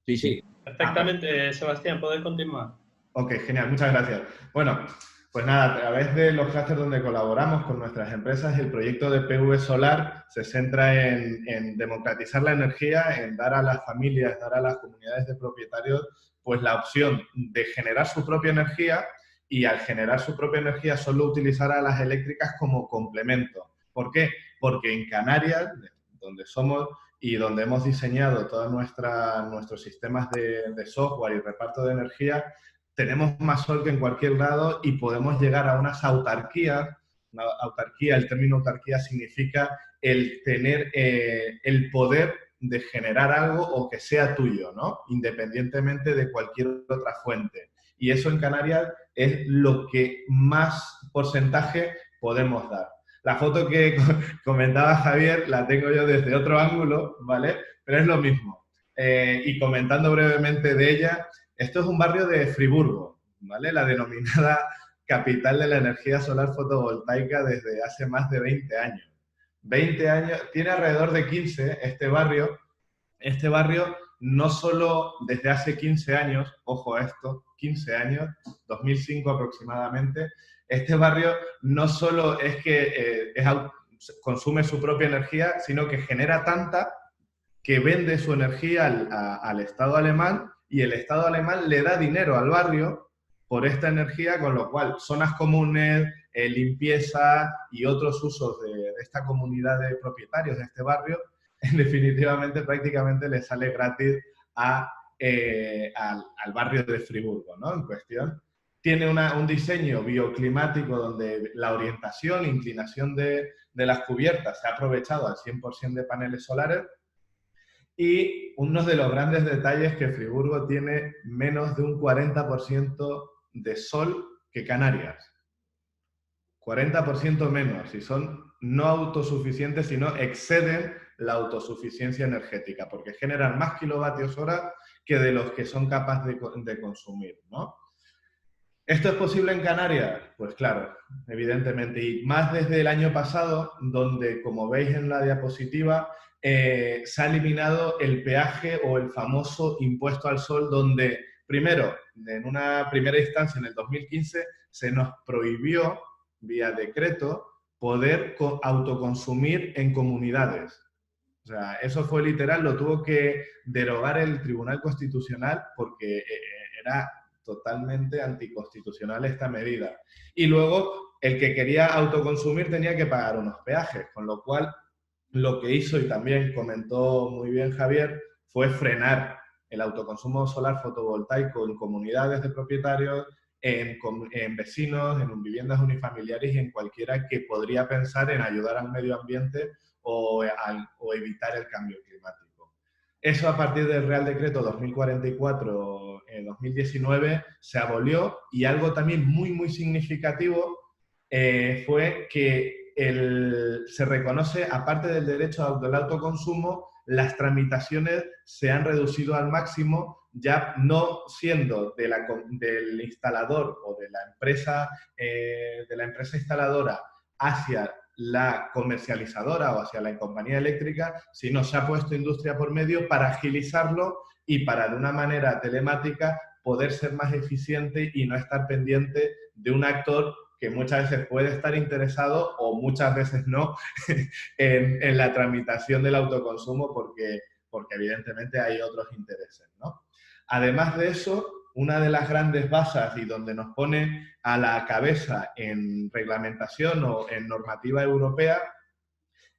Sí, sí.
Perfectamente, Sebastián, puedes continuar.
Ok, genial, muchas gracias. Bueno, pues nada, a través de los clusters donde colaboramos con nuestras empresas, el proyecto de PV Solar se centra en democratizar la energía, en dar a las familias, dar a las comunidades de propietarios, pues la opción de generar su propia energía, y al generar su propia energía solo utilizar a las eléctricas como complemento. ¿Por qué? Porque en Canarias, donde somos y donde hemos diseñado todos nuestros sistemas de software y reparto de energía, tenemos más sol que en cualquier lado y podemos llegar a unas autarquías. Una autarquía, el término autarquía significa el tener el poder de generar algo o que sea tuyo, ¿no? Independientemente de cualquier otra fuente. Y eso en Canarias es lo que más porcentaje podemos dar. La foto que comentaba Javier la tengo yo desde otro ángulo, ¿vale? Pero es lo mismo. Y comentando brevemente de ella, esto es un barrio de Friburgo, ¿vale? La denominada capital de la energía solar fotovoltaica desde hace más de 20 años. 20 años, tiene alrededor de 15 este barrio. Este barrio no solo desde hace 15 años, ojo a esto, 15 años, 2005 aproximadamente, este barrio no solo es que consume su propia energía, sino que genera tanta que vende su energía al Estado alemán, y el Estado alemán le da dinero al barrio por esta energía, con lo cual zonas comunes, limpieza y otros usos de esta comunidad de propietarios de este barrio, definitivamente prácticamente le sale gratis al barrio de Friburgo, ¿no? En cuestión. Tiene un diseño bioclimático donde la orientación, inclinación de las cubiertas se ha aprovechado al 100% de paneles solares. Y uno de los grandes detalles, que Friburgo tiene menos de un 40% de sol que Canarias. 40% menos, y son no autosuficientes, sino exceden la autosuficiencia energética, porque generan más kilovatios hora que de los que son capaces de consumir, ¿no? ¿Esto es posible en Canarias? Pues claro, evidentemente, y más desde el año pasado, donde, como veis en la diapositiva, se ha eliminado el peaje o el famoso impuesto al sol, donde primero, en una primera instancia en el 2015, se nos prohibió vía decreto poder autoconsumir en comunidades. O sea, eso fue literal, lo tuvo que derogar el Tribunal Constitucional porque era totalmente anticonstitucional esta medida. Y luego, el que quería autoconsumir tenía que pagar unos peajes, con lo cual lo que hizo, y también comentó muy bien Javier, fue frenar el autoconsumo solar fotovoltaico en comunidades de propietarios, en vecinos, en viviendas unifamiliares y en cualquiera que podría pensar en ayudar al medio ambiente o evitar el cambio climático. Eso a partir del Real Decreto 2044 en 2019 se abolió, y algo también muy, muy significativo fue que se reconoce, aparte del derecho del autoconsumo, las tramitaciones se han reducido al máximo, ya no siendo del instalador o de la empresa instaladora hacia la comercializadora o hacia la compañía eléctrica, sino se ha puesto industria por medio para agilizarlo y para, de una manera telemática, poder ser más eficiente y no estar pendiente de un actor que muchas veces puede estar interesado o muchas veces no en la tramitación del autoconsumo porque evidentemente hay otros intereses, ¿no? Además de eso, una de las grandes bases y donde nos pone a la cabeza en reglamentación o en normativa europea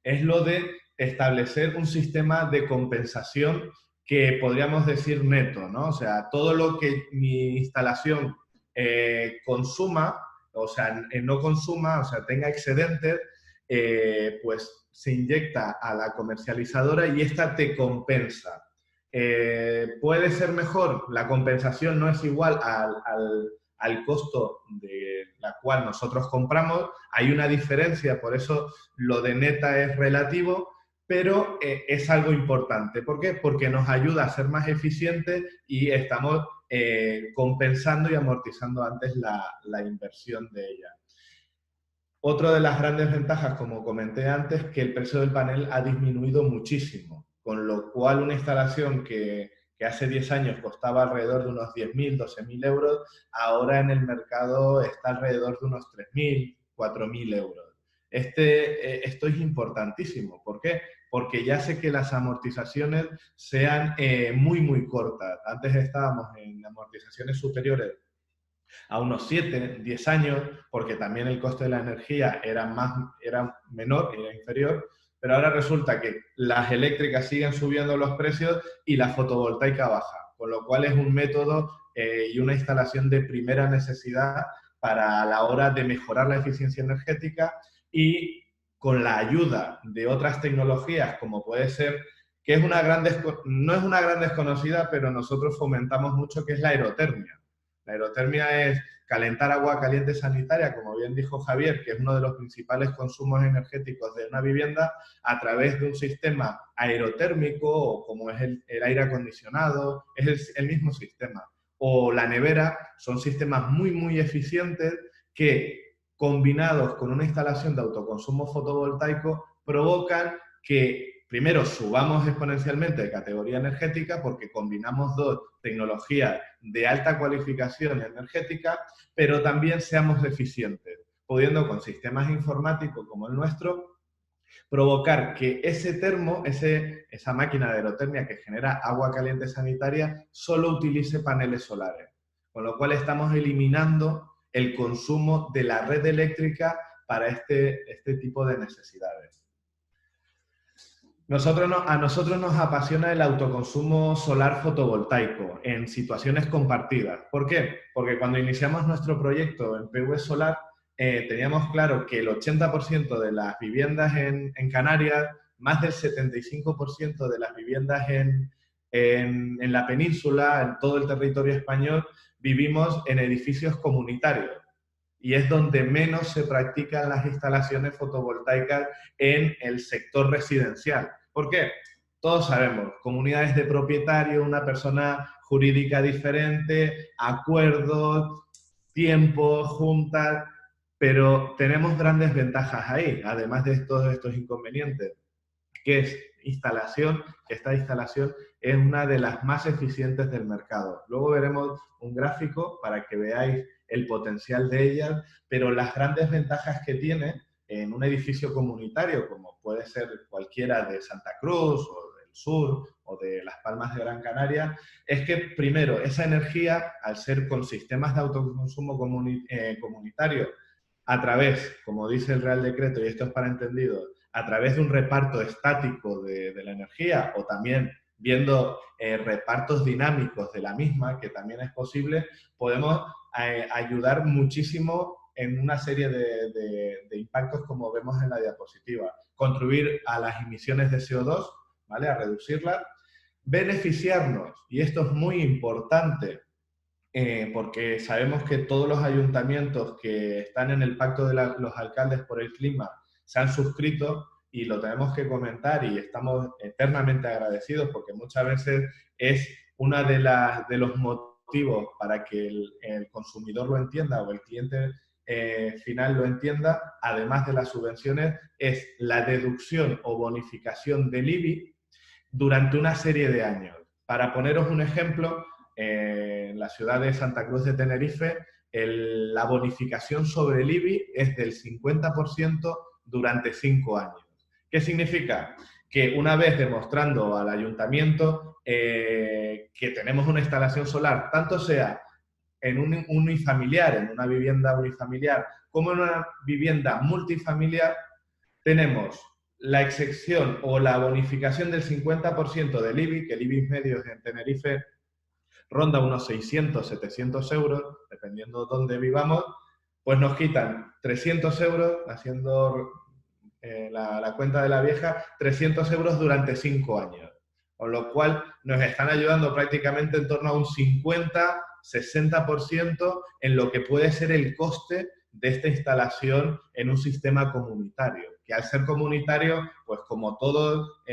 es lo de establecer un sistema de compensación que podríamos decir neto, ¿no? O sea, todo lo que mi instalación consuma, o sea, no consuma, o sea, tenga excedentes, pues se inyecta a la comercializadora y esta te compensa. ¿Puede ser mejor? La compensación no es igual al costo de la cual nosotros compramos. Hay una diferencia, por eso lo de neta es relativo, pero es algo importante. ¿Por qué? Porque nos ayuda a ser más eficientes y estamos compensando y amortizando antes la inversión de ella. Otra de las grandes ventajas, como comenté antes, que el precio del panel ha disminuido muchísimo, con lo cual una instalación que hace 10 años costaba alrededor de unos 10.000, 12.000 euros, ahora en el mercado está alrededor de unos 3.000, 4.000 euros. Esto es importantísimo. ¿Por qué? Porque ya sé que las amortizaciones sean muy, muy cortas. Antes estábamos en amortizaciones superiores a unos 7, 10 años, porque también el coste de la energía era menor, era inferior, pero ahora resulta que las eléctricas siguen subiendo los precios y la fotovoltaica baja, con lo cual es un método y una instalación de primera necesidad para la hora de mejorar la eficiencia energética, y con la ayuda de otras tecnologías, como puede ser, que no es una gran desconocida, pero nosotros fomentamos mucho, que es la aerotermia. La aerotermia es calentar agua caliente sanitaria, como bien dijo Javier, que es uno de los principales consumos energéticos de una vivienda, a través de un sistema aerotérmico, o como es el aire acondicionado, es el mismo sistema. O la nevera, son sistemas muy, muy eficientes que, combinados con una instalación de autoconsumo fotovoltaico, provocan que primero subamos exponencialmente de categoría energética, porque combinamos dos tecnologías de alta cualificación energética, pero también seamos eficientes, pudiendo con sistemas informáticos como el nuestro provocar que ese termo, esa máquina de aerotermia que genera agua caliente sanitaria, solo utilice paneles solares, con lo cual estamos eliminando el consumo de la red eléctrica para este tipo de necesidades. A nosotros nos apasiona el autoconsumo solar fotovoltaico en situaciones compartidas. ¿Por qué? Porque cuando iniciamos nuestro proyecto en PV Solar, teníamos claro que el 80% de las viviendas en Canarias, más del 75% de las viviendas en la península, en todo el territorio español, vivimos en edificios comunitarios. Y es donde menos se practican las instalaciones fotovoltaicas en el sector residencial. ¿Por qué? Todos sabemos, comunidades de propietarios, una persona jurídica diferente, acuerdos, tiempos, juntas, pero tenemos grandes ventajas ahí, además de todos estos inconvenientes, que es que esta instalación es una de las más eficientes del mercado. Luego veremos un gráfico para que veáis el potencial de ellas, pero las grandes ventajas que tiene en un edificio comunitario, como puede ser cualquiera de Santa Cruz o del sur o de Las Palmas de Gran Canaria, es que primero esa energía, al ser con sistemas de autoconsumo comunitario, a través, como dice el Real Decreto, y esto es para entendidos, a través de un reparto estático de la energía o también viendo repartos dinámicos de la misma, que también es posible, podemos ayudar muchísimo en una serie de impactos como vemos en la diapositiva. Contribuir a las emisiones de CO2, ¿vale? A reducirlas. Beneficiarnos, y esto es muy importante, porque sabemos que todos los ayuntamientos que están en el Pacto de los Alcaldes por el Clima se han suscrito, y lo tenemos que comentar y estamos eternamente agradecidos porque muchas veces es uno de los motivos para que el consumidor lo entienda o el cliente final lo entienda, además de las subvenciones, es la deducción o bonificación del IBI durante una serie de años. Para poneros un ejemplo, en la ciudad de Santa Cruz de Tenerife, la bonificación sobre el IBI es del 50% durante 5 años. ¿Qué significa? Que una vez demostrando al ayuntamiento que tenemos una instalación solar, tanto sea en un unifamiliar, en una vivienda unifamiliar, como en una vivienda multifamiliar, tenemos la excepción o la bonificación del 50% del IBI, que el IBI medio en Tenerife ronda unos 600, 700 euros, dependiendo de dónde vivamos, pues nos quitan 300 euros, haciendo la cuenta de la vieja, 300 euros durante 5 años. Con lo cual nos están ayudando prácticamente en torno a un 50, 60% en lo que puede ser el coste de esta instalación en un sistema comunitario. Que al ser comunitario, pues como todos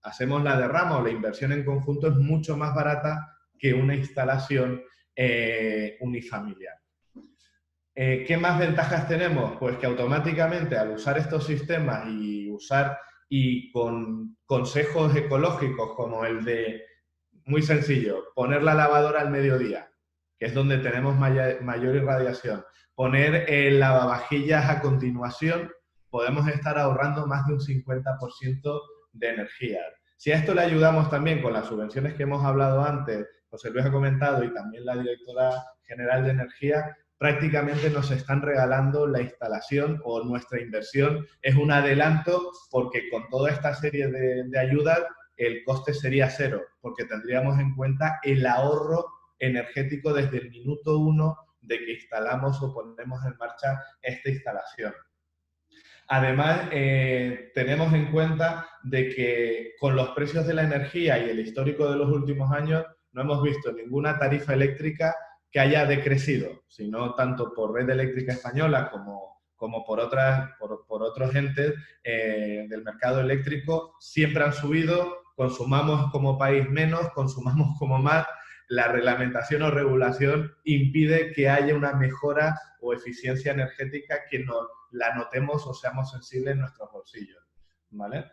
hacemos la derrama o la inversión en conjunto, es mucho más barata que una instalación unifamiliar. ¿Qué más ventajas tenemos? Pues que automáticamente al usar estos sistemas y con consejos ecológicos como el de, muy sencillo, poner la lavadora al mediodía, que es donde tenemos mayor irradiación, poner el lavavajillas a continuación, podemos estar ahorrando más de un 50% de energía. Si a esto le ayudamos también con las subvenciones que hemos hablado antes, José Luis ha comentado y también la directora general de Energía, prácticamente nos están regalando la instalación o nuestra inversión. Es un adelanto porque con toda esta serie de ayudas el coste sería cero, porque tendríamos en cuenta el ahorro energético desde el minuto 1 de que instalamos o ponemos en marcha esta instalación. Además, tenemos en cuenta de que con los precios de la energía y el histórico de los últimos años no hemos visto ninguna tarifa eléctrica que haya decrecido, sino tanto por Red Eléctrica Española como por otros entes del mercado eléctrico, siempre han subido, consumamos como país menos, consumamos como más, la reglamentación o regulación impide que haya una mejora o eficiencia energética que la notemos o seamos sensibles en nuestros bolsillos, ¿vale?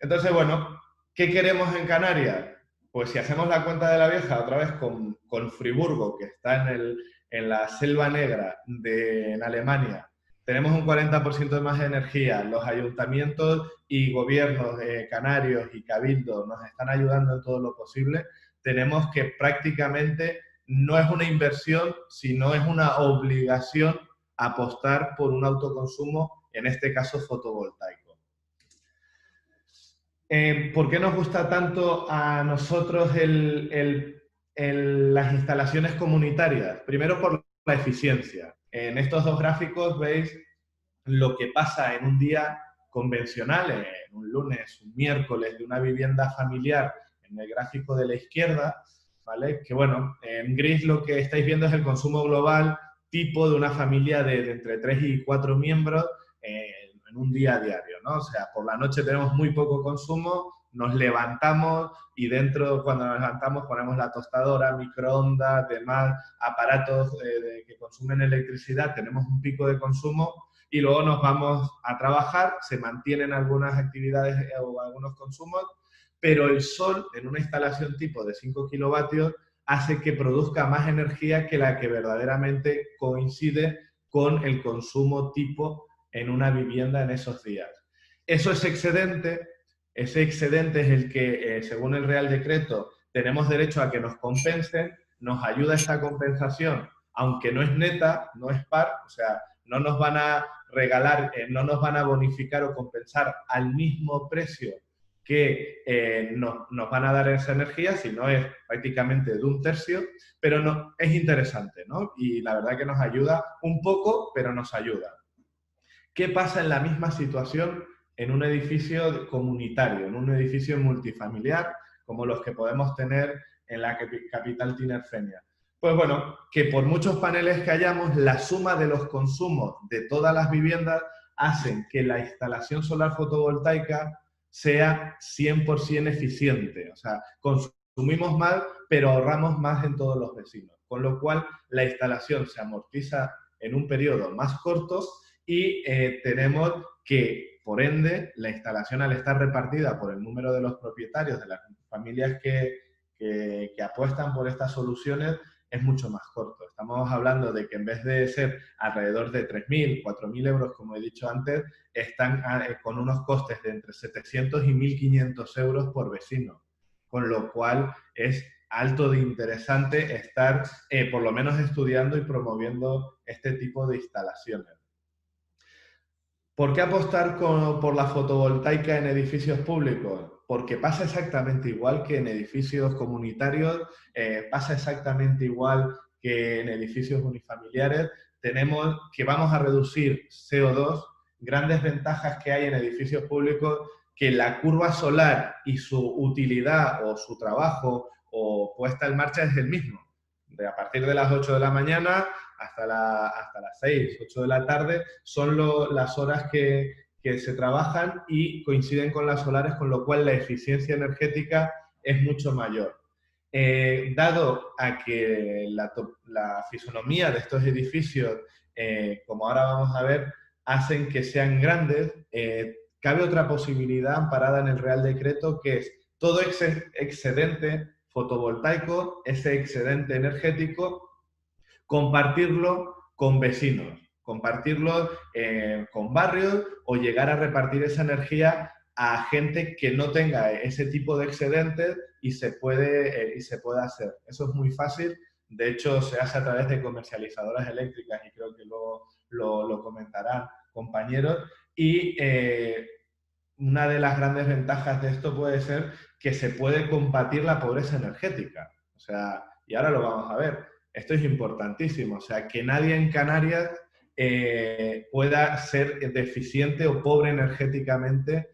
Entonces, bueno, ¿qué queremos en Canarias? Pues si hacemos la cuenta de la vieja otra vez con Friburgo, que está en la Selva Negra en Alemania, tenemos un 40% de más de energía, los ayuntamientos y gobiernos canarios y cabildos nos están ayudando en todo lo posible, tenemos que prácticamente no es una inversión, sino es una obligación apostar por un autoconsumo, en este caso fotovoltaico. ¿Por qué nos gusta tanto a nosotros las instalaciones comunitarias? Primero por la eficiencia. En estos dos gráficos veis lo que pasa en un día convencional, en un lunes, un miércoles, de una vivienda familiar, en el gráfico de la izquierda, ¿vale? Que bueno, en gris lo que estáis viendo es el consumo global tipo de una familia de entre 3 y 4 miembros en un día a diario, ¿no? O sea, por la noche tenemos muy poco consumo, nos levantamos y dentro, cuando nos levantamos, ponemos la tostadora, microondas, demás aparatos que consumen electricidad, tenemos un pico de consumo y luego nos vamos a trabajar, se mantienen algunas actividades o algunos consumos, pero el sol en una instalación tipo de 5 kilovatios hace que produzca más energía que la que verdaderamente coincide con el consumo tipo en una vivienda en esos días. Eso es excedente Ese excedente es el que, según el Real Decreto, tenemos derecho a que nos compensen, nos ayuda esta compensación, aunque no es neta, no es par, o sea, no nos van a regalar, no nos van a bonificar o compensar al mismo precio que nos van a dar esa energía, sino es prácticamente de un tercio, pero no, es interesante, ¿no? Y la verdad que nos ayuda un poco, pero nos ayuda. ¿Qué pasa en la misma situación en un edificio comunitario, en un edificio multifamiliar, como los que podemos tener en la capital tinerfeña? Pues bueno, que por muchos paneles que hayamos, la suma de los consumos de todas las viviendas hacen que la instalación solar fotovoltaica sea 100% eficiente. O sea, consumimos más, pero ahorramos más en todos los vecinos. Con lo cual, la instalación se amortiza en un periodo más corto y tenemos que, por ende, la instalación, al estar repartida por el número de los propietarios, de las familias que apuestan por estas soluciones, es mucho más corto. Estamos hablando de que en vez de ser alrededor de 3.000, 4.000 euros, como he dicho antes, están con unos costes de entre 700 y 1.500 euros por vecino. Con lo cual es alto de interesante estar por lo menos estudiando y promoviendo este tipo de instalaciones. ¿Por qué apostar por la fotovoltaica en edificios públicos? Porque pasa exactamente igual que en edificios comunitarios, pasa exactamente igual que en edificios unifamiliares. Tenemos que vamos a reducir CO2, grandes ventajas que hay en edificios públicos, que la curva solar y su utilidad o su trabajo o puesta en marcha es el mismo. A partir de las 8 de la mañana hasta las 6, 8 de la tarde son las horas que se trabajan y coinciden con las solares, con lo cual la eficiencia energética es mucho mayor. Dado a que la fisonomía de estos edificios, como ahora vamos a ver, hacen que sean grandes, cabe otra posibilidad amparada en el Real Decreto, que es todo excedente fotovoltaico, ese excedente energético, compartirlo con vecinos, compartirlo con barrios o llegar a repartir esa energía a gente que no tenga ese tipo de excedentes y se puede hacer. Eso es muy fácil. De hecho, se hace a través de comercializadoras eléctricas y creo que luego lo comentarán compañeros. Y una de las grandes ventajas de esto puede ser que se puede combatir la pobreza energética. O sea, y ahora lo vamos a ver. Esto es importantísimo. O sea, que nadie en Canarias pueda ser deficiente o pobre energéticamente.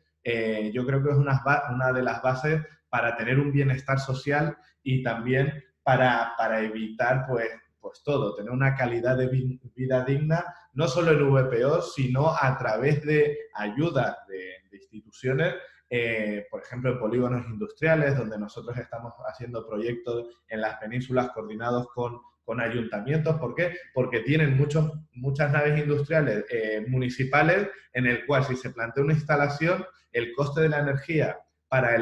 Yo creo que es una de las bases para tener un bienestar social y también para evitar pues todo, tener una calidad de vida digna, no solo en VPO, sino a través de ayudas de instituciones, por ejemplo, en polígonos industriales, donde nosotros estamos haciendo proyectos en las penínsulas coordinados con ayuntamientos. ¿Por qué? Porque tienen muchas naves industriales municipales en el cual, si se plantea una instalación, el coste de la energía para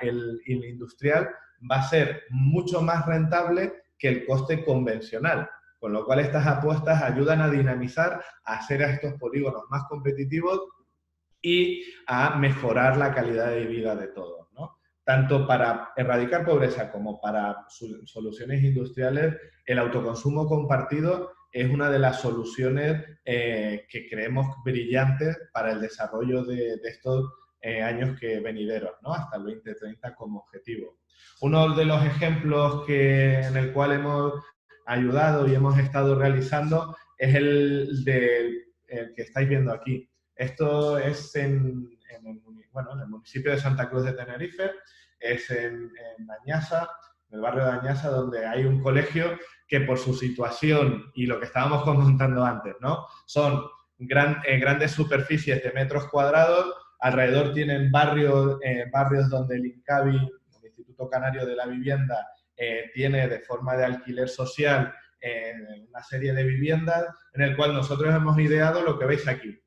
el industrial va a ser mucho más rentable que el coste convencional, con lo cual estas apuestas ayudan a dinamizar, a hacer a estos polígonos más competitivos y a mejorar la calidad de vida de todos, ¿no? Tanto para erradicar pobreza como para soluciones industriales, el autoconsumo compartido es una de las soluciones que creemos brillantes para el desarrollo de estos años venideros, ¿no? Hasta el 2030 como objetivo. Uno de los ejemplos en el cual hemos ayudado y hemos estado realizando es el que estáis viendo aquí. Esto es en el municipio de Santa Cruz de Tenerife, es en Añasa, en el barrio de Añasa, donde hay un colegio que por su situación y lo que estábamos comentando antes, ¿no? Son grandes superficies de metros cuadrados, alrededor tienen barrios donde el INCAVI, el Instituto Canario de la Vivienda, tiene de forma de alquiler social una serie de viviendas en el cual nosotros hemos ideado lo que veis aquí.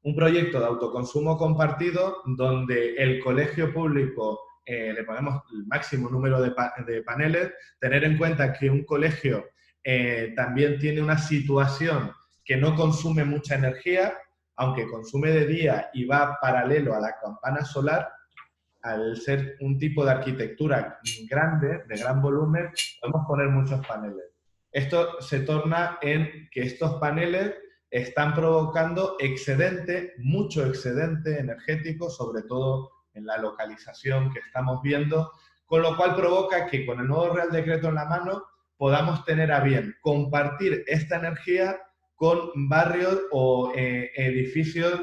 Un proyecto de autoconsumo compartido donde el colegio público le ponemos el máximo número de paneles, tener en cuenta que un colegio también tiene una situación que no consume mucha energía, aunque consume de día y va paralelo a la campana solar, al ser un tipo de arquitectura grande, de gran volumen, podemos poner muchos paneles. Esto se torna en que estos paneles están provocando excedente, mucho excedente energético, sobre todo en la localización que estamos viendo, con lo cual provoca que con el nuevo Real Decreto en la mano podamos tener a bien compartir esta energía con barrios o edificios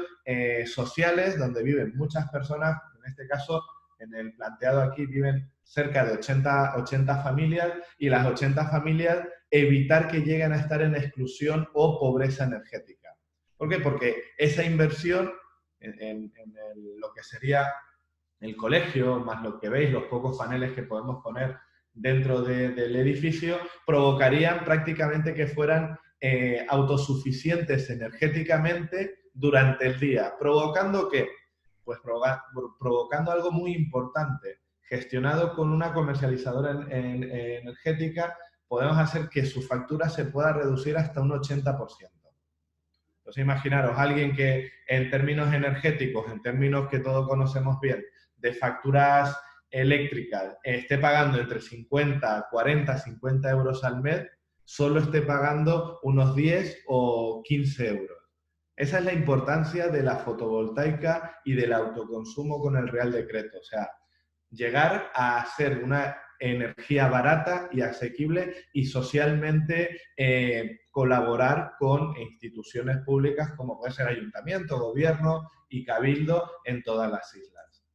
sociales donde viven muchas personas. En este caso, en el planteado aquí, viven cerca de 80 familias, y las 80 familias evitar que lleguen a estar en exclusión o pobreza energética. ¿Por qué? Porque esa inversión en lo que sería el colegio, más lo que veis, los pocos paneles que podemos poner dentro del edificio, provocarían prácticamente que fueran autosuficientes energéticamente durante el día. ¿Provocando qué? Pues provocando algo muy importante. Gestionado con una comercializadora energética, podemos hacer que su factura se pueda reducir hasta un 80%. Entonces, imaginaros, alguien que en términos energéticos, en términos que todos conocemos bien, de facturas eléctricas, esté pagando entre 50, 40, 50 euros al mes, solo esté pagando unos 10 o 15 euros. Esa es la importancia de la fotovoltaica y del autoconsumo con el Real Decreto. O sea, llegar a ser una energía barata y asequible y socialmente colaborar con instituciones públicas como puede ser ayuntamiento, gobierno y cabildo en todas las islas.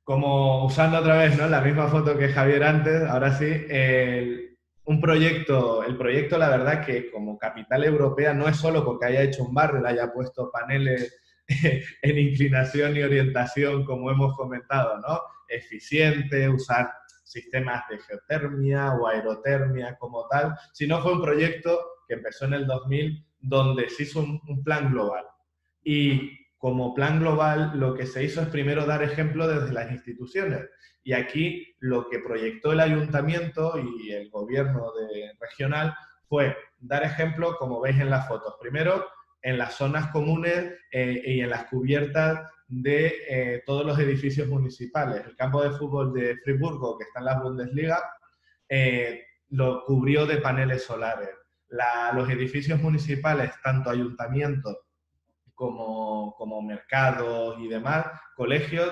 Como usando otra vez, ¿no?, la misma foto que Javier antes, ahora sí, el proyecto, la verdad que como capital europea no es solo porque haya hecho un barrio, le haya puesto paneles en inclinación y orientación, como hemos comentado, ¿no?, eficiente, usar sistemas de geotermia o aerotermia como tal, sino fue un proyecto que empezó en el 2000, donde se hizo un plan global. Y como plan global, lo que se hizo es primero dar ejemplo desde las instituciones. Y aquí lo que proyectó el ayuntamiento y el gobierno regional fue dar ejemplo, como veis en las fotos. Primero, en las zonas comunes y en las cubiertas de todos los edificios municipales. El campo de fútbol de Friburgo, que está en la Bundesliga, lo cubrió de paneles solares. Los edificios municipales, tanto ayuntamientos como mercados y demás, colegios,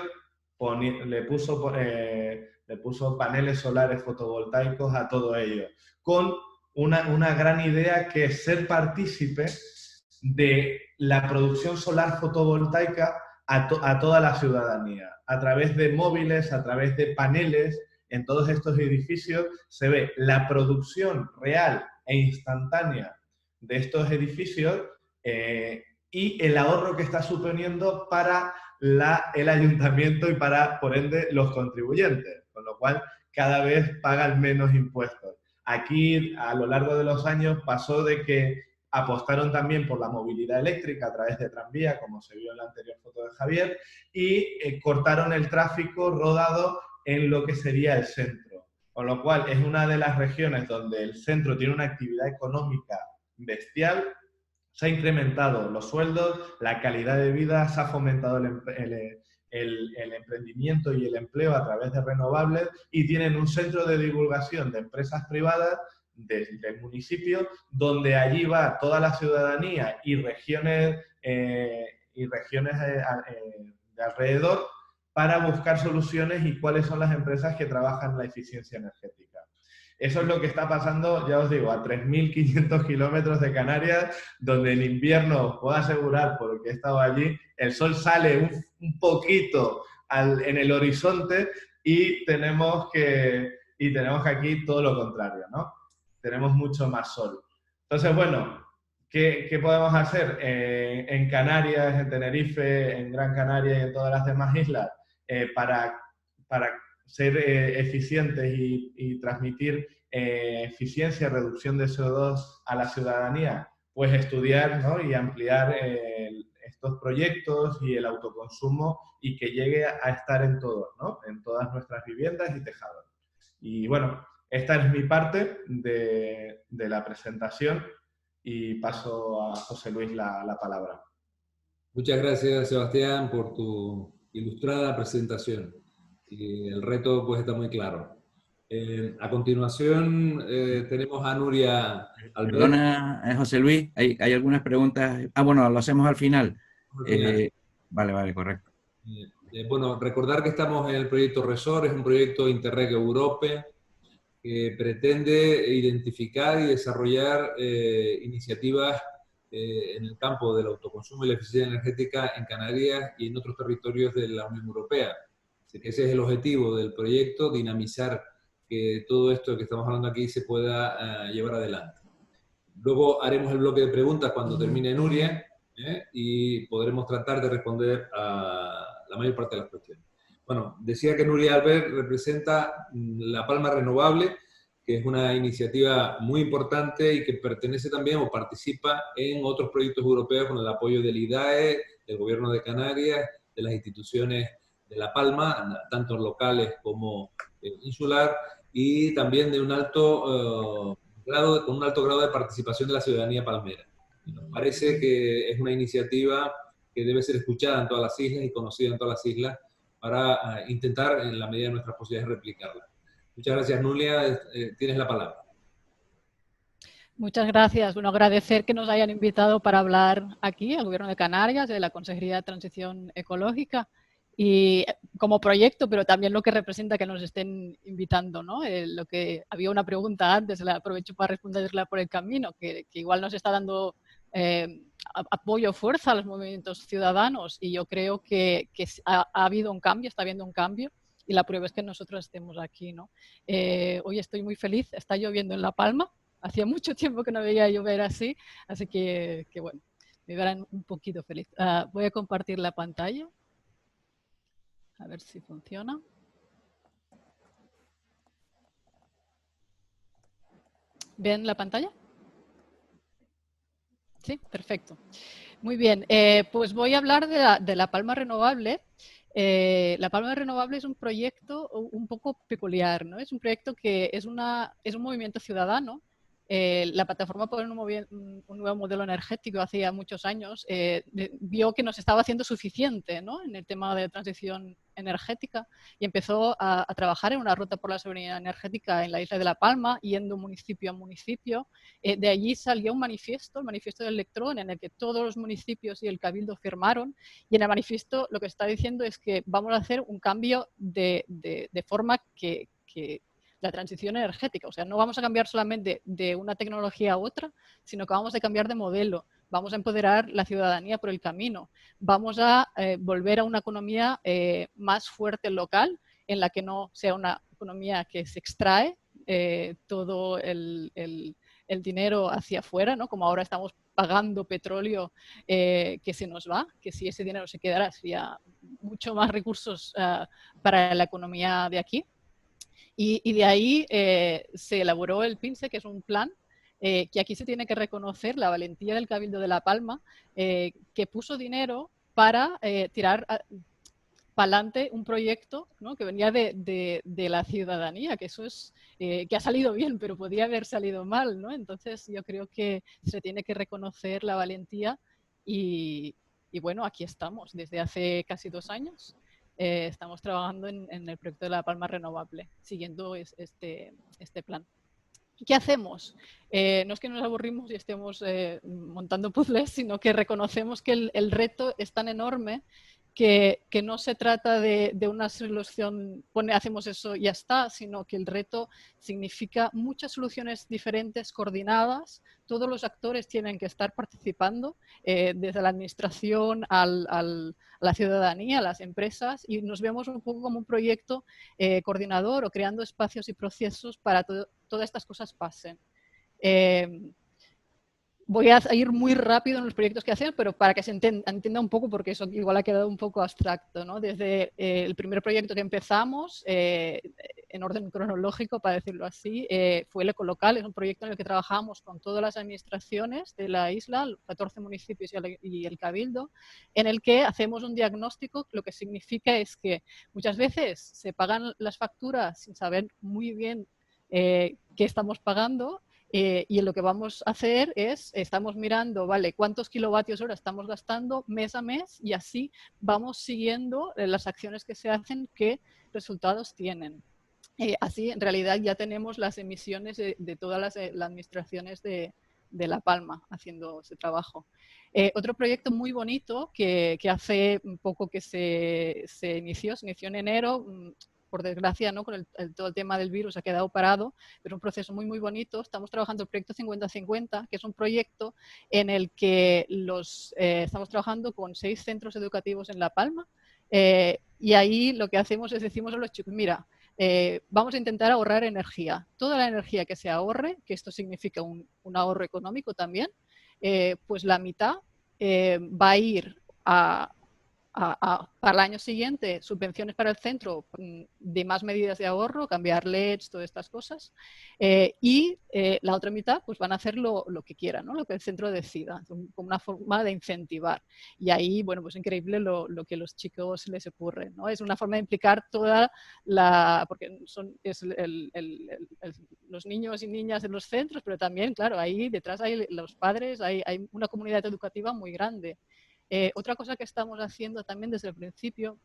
le puso paneles solares fotovoltaicos a todo ello, con una gran idea que es ser partícipe de la producción solar fotovoltaica a toda la ciudadanía. A través de móviles, a través de paneles, en todos estos edificios se ve la producción real e instantánea de estos edificios y el ahorro que está suponiendo para el ayuntamiento y para, por ende, los contribuyentes, con lo cual cada vez pagan menos impuestos. Aquí, a lo largo de los años, pasó de que apostaron también por la movilidad eléctrica a través de tranvía, como se vio en la anterior foto de Javier, y cortaron el tráfico rodado en lo que sería el centro. Con lo cual, es una de las regiones donde el centro tiene una actividad económica bestial. Se ha incrementado los sueldos, la calidad de vida, se ha fomentado el emprendimiento y el empleo a través de renovables, y tienen un centro de divulgación de empresas privadas del municipio, donde allí va toda la ciudadanía y regiones de alrededor para buscar soluciones y cuáles son las empresas que trabajan la eficiencia energética. Eso es lo que está pasando, ya os digo, a 3.500 kilómetros de Canarias, donde en invierno, os puedo asegurar, porque he estado allí, el sol sale un poquito en el horizonte y tenemos que aquí todo lo contrario, ¿no? Tenemos mucho más sol. Entonces, bueno, ¿qué podemos hacer en Canarias, en Tenerife, en Gran Canaria y en todas las demás islas para ser eficientes y transmitir eficiencia, reducción de CO2 a la ciudadanía? Pues estudiar, ¿no?, y ampliar estos proyectos y el autoconsumo, y que llegue a estar en todos, ¿no?, en todas nuestras viviendas y tejados. Y bueno, esta es mi parte de la presentación. y paso a José Luis la palabra.
Muchas gracias, Sebastián, por tu ilustrada presentación. Y el reto pues está muy claro. A continuación tenemos a Nuria Albert.
Perdona, José Luis, hay algunas preguntas. Ah, bueno, lo hacemos al final. Vale, correcto.
Bueno, recordar que estamos en el proyecto RESOR, es un proyecto Interreg Europe que pretende identificar y desarrollar iniciativas en el campo del autoconsumo y la eficiencia energética en Canarias y en otros territorios de la Unión Europea. Así que ese es el objetivo del proyecto, dinamizar que todo esto que estamos hablando aquí se pueda llevar adelante. Luego haremos el bloque de preguntas cuando termine Nuria y podremos tratar de responder a la mayor parte de las cuestiones. Bueno, decía que Nuria Albert representa La Palma Renovable, que es una iniciativa muy importante y que pertenece también o participa en otros proyectos europeos con el apoyo del IDAE, del Gobierno de Canarias, de las instituciones de La Palma, tanto locales como insular, y también de un alto con un alto grado de participación de la ciudadanía palmera. Y nos parece que es una iniciativa que debe ser escuchada en todas las islas y conocida en todas las islas para intentar, en la medida de nuestras posibilidades, replicarla. Muchas gracias, Nuria. Tienes la palabra.
Muchas gracias. Bueno, agradecer que nos hayan invitado para hablar aquí, al Gobierno de Canarias, de la Consejería de Transición Ecológica, y como proyecto, pero también lo que representa que nos estén invitando, ¿no? Lo que había una pregunta antes, la aprovecho para responderla por el camino, que igual nos está dando apoyo, fuerza a los movimientos ciudadanos, y yo creo que ha habido un cambio, está habiendo un cambio, y la prueba es que nosotros estemos aquí, ¿no? Hoy estoy muy feliz, está lloviendo en La Palma, hacía mucho tiempo que no veía llover así que bueno, me verán un poquito feliz. Voy a compartir la pantalla. A ver si funciona. ¿Ven la pantalla? Sí, perfecto. Muy bien, pues voy a hablar de la Palma Renovable. La Palma Renovable es un proyecto un poco peculiar, ¿no? Es un proyecto que es un movimiento ciudadano. La plataforma por un nuevo modelo energético hacía muchos años vio que no se estaba haciendo suficiente, ¿no? En el tema de transición energética, y empezó a trabajar en una ruta por la soberanía energética en la isla de La Palma, yendo municipio a municipio. De allí salió un manifiesto, el manifiesto del Electrón, en el que todos los municipios y el Cabildo firmaron, y en el manifiesto lo que está diciendo es que vamos a hacer un cambio de forma que la transición energética, o sea, no vamos a cambiar solamente de una tecnología a otra, sino que vamos a cambiar de modelo, vamos a empoderar la ciudadanía por el camino, vamos a volver a una economía más fuerte local, en la que no sea una economía que se extrae todo el dinero hacia afuera, ¿no? Como ahora estamos pagando petróleo que se nos va, que si ese dinero se quedara sería mucho más recursos para la economía de aquí. Y de ahí se elaboró el PINSE, que es un plan que aquí se tiene que reconocer la valentía del Cabildo de La Palma, que puso dinero para tirar para adelante un proyecto, ¿no? Que venía de la ciudadanía, que eso es que ha salido bien, pero podría haber salido mal, ¿no? Entonces yo creo que se tiene que reconocer la valentía y bueno, aquí estamos desde hace casi 2 años. Estamos trabajando en el proyecto de La Palma Renovable, siguiendo este plan. ¿Qué hacemos? No es que nos aburrimos y estemos montando puzzles, sino que reconocemos que el reto es tan enorme que no se trata de una solución, hacemos eso y ya está, sino que el reto significa muchas soluciones diferentes, coordinadas. Todos los actores tienen que estar participando, desde la administración a la ciudadanía, a las empresas, y nos vemos un poco como un proyecto coordinador o creando espacios y procesos para que todas estas cosas pasen. Voy a ir muy rápido en los proyectos que hacen, pero para que se entienda un poco, porque eso igual ha quedado un poco abstracto, ¿no? Desde el primer proyecto que empezamos, en orden cronológico, para decirlo así, fue el Ecolocal. Es un proyecto en el que trabajamos con todas las administraciones de la isla, 14 municipios y el Cabildo, en el que hacemos un diagnóstico. Lo que significa es que muchas veces se pagan las facturas sin saber muy bien qué estamos pagando. Y lo que vamos a hacer es, estamos mirando, ¿vale?, cuántos kilovatios hora estamos gastando mes a mes y así vamos siguiendo las acciones que se hacen, qué resultados tienen. Así, en realidad, ya tenemos las emisiones de todas las administraciones de La Palma haciendo ese trabajo. Otro proyecto muy bonito que hace un poco que se inició en enero, por desgracia, ¿no?, con todo el tema del virus ha quedado parado, pero un proceso muy, muy bonito. Estamos trabajando el proyecto 50-50, que es un proyecto en el que estamos trabajando con 6 centros educativos en La Palma, y ahí lo que hacemos es decimos a los chicos, mira, vamos a intentar ahorrar energía. Toda la energía que se ahorre, que esto significa un ahorro económico también, pues la mitad va a ir para el año siguiente, subvenciones para el centro de más medidas de ahorro, cambiar LEDs, todas estas cosas, y la otra mitad pues van a hacer lo que quieran, ¿no?, lo que el centro decida, como una forma de incentivar. Y ahí, bueno, pues increíble lo que a los chicos les ocurre, ¿no? Es una forma de implicar toda porque los niños y niñas en los centros, pero también, claro, ahí detrás hay los padres, hay una comunidad educativa muy grande. Otra cosa que estamos haciendo también desde el principio,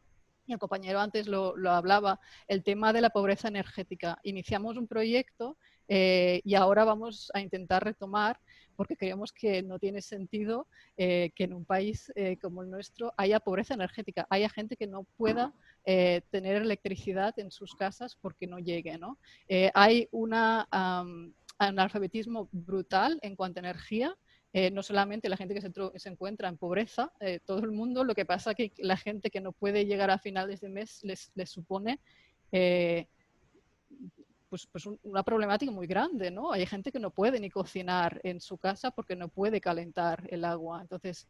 y el compañero antes lo hablaba, el tema de la pobreza energética. Iniciamos un proyecto y ahora vamos a intentar retomar, porque creemos que no tiene sentido que en un país como el nuestro haya pobreza energética, haya gente que no pueda tener electricidad en sus casas porque no llegue, ¿no? Hay un analfabetismo brutal en cuanto a energía. No solamente la gente que se encuentra en pobreza, todo el mundo, lo que pasa que la gente que no puede llegar a finales de mes les supone pues una problemática muy grande, ¿no? Hay gente que no puede ni cocinar en su casa porque no puede calentar el agua. Entonces,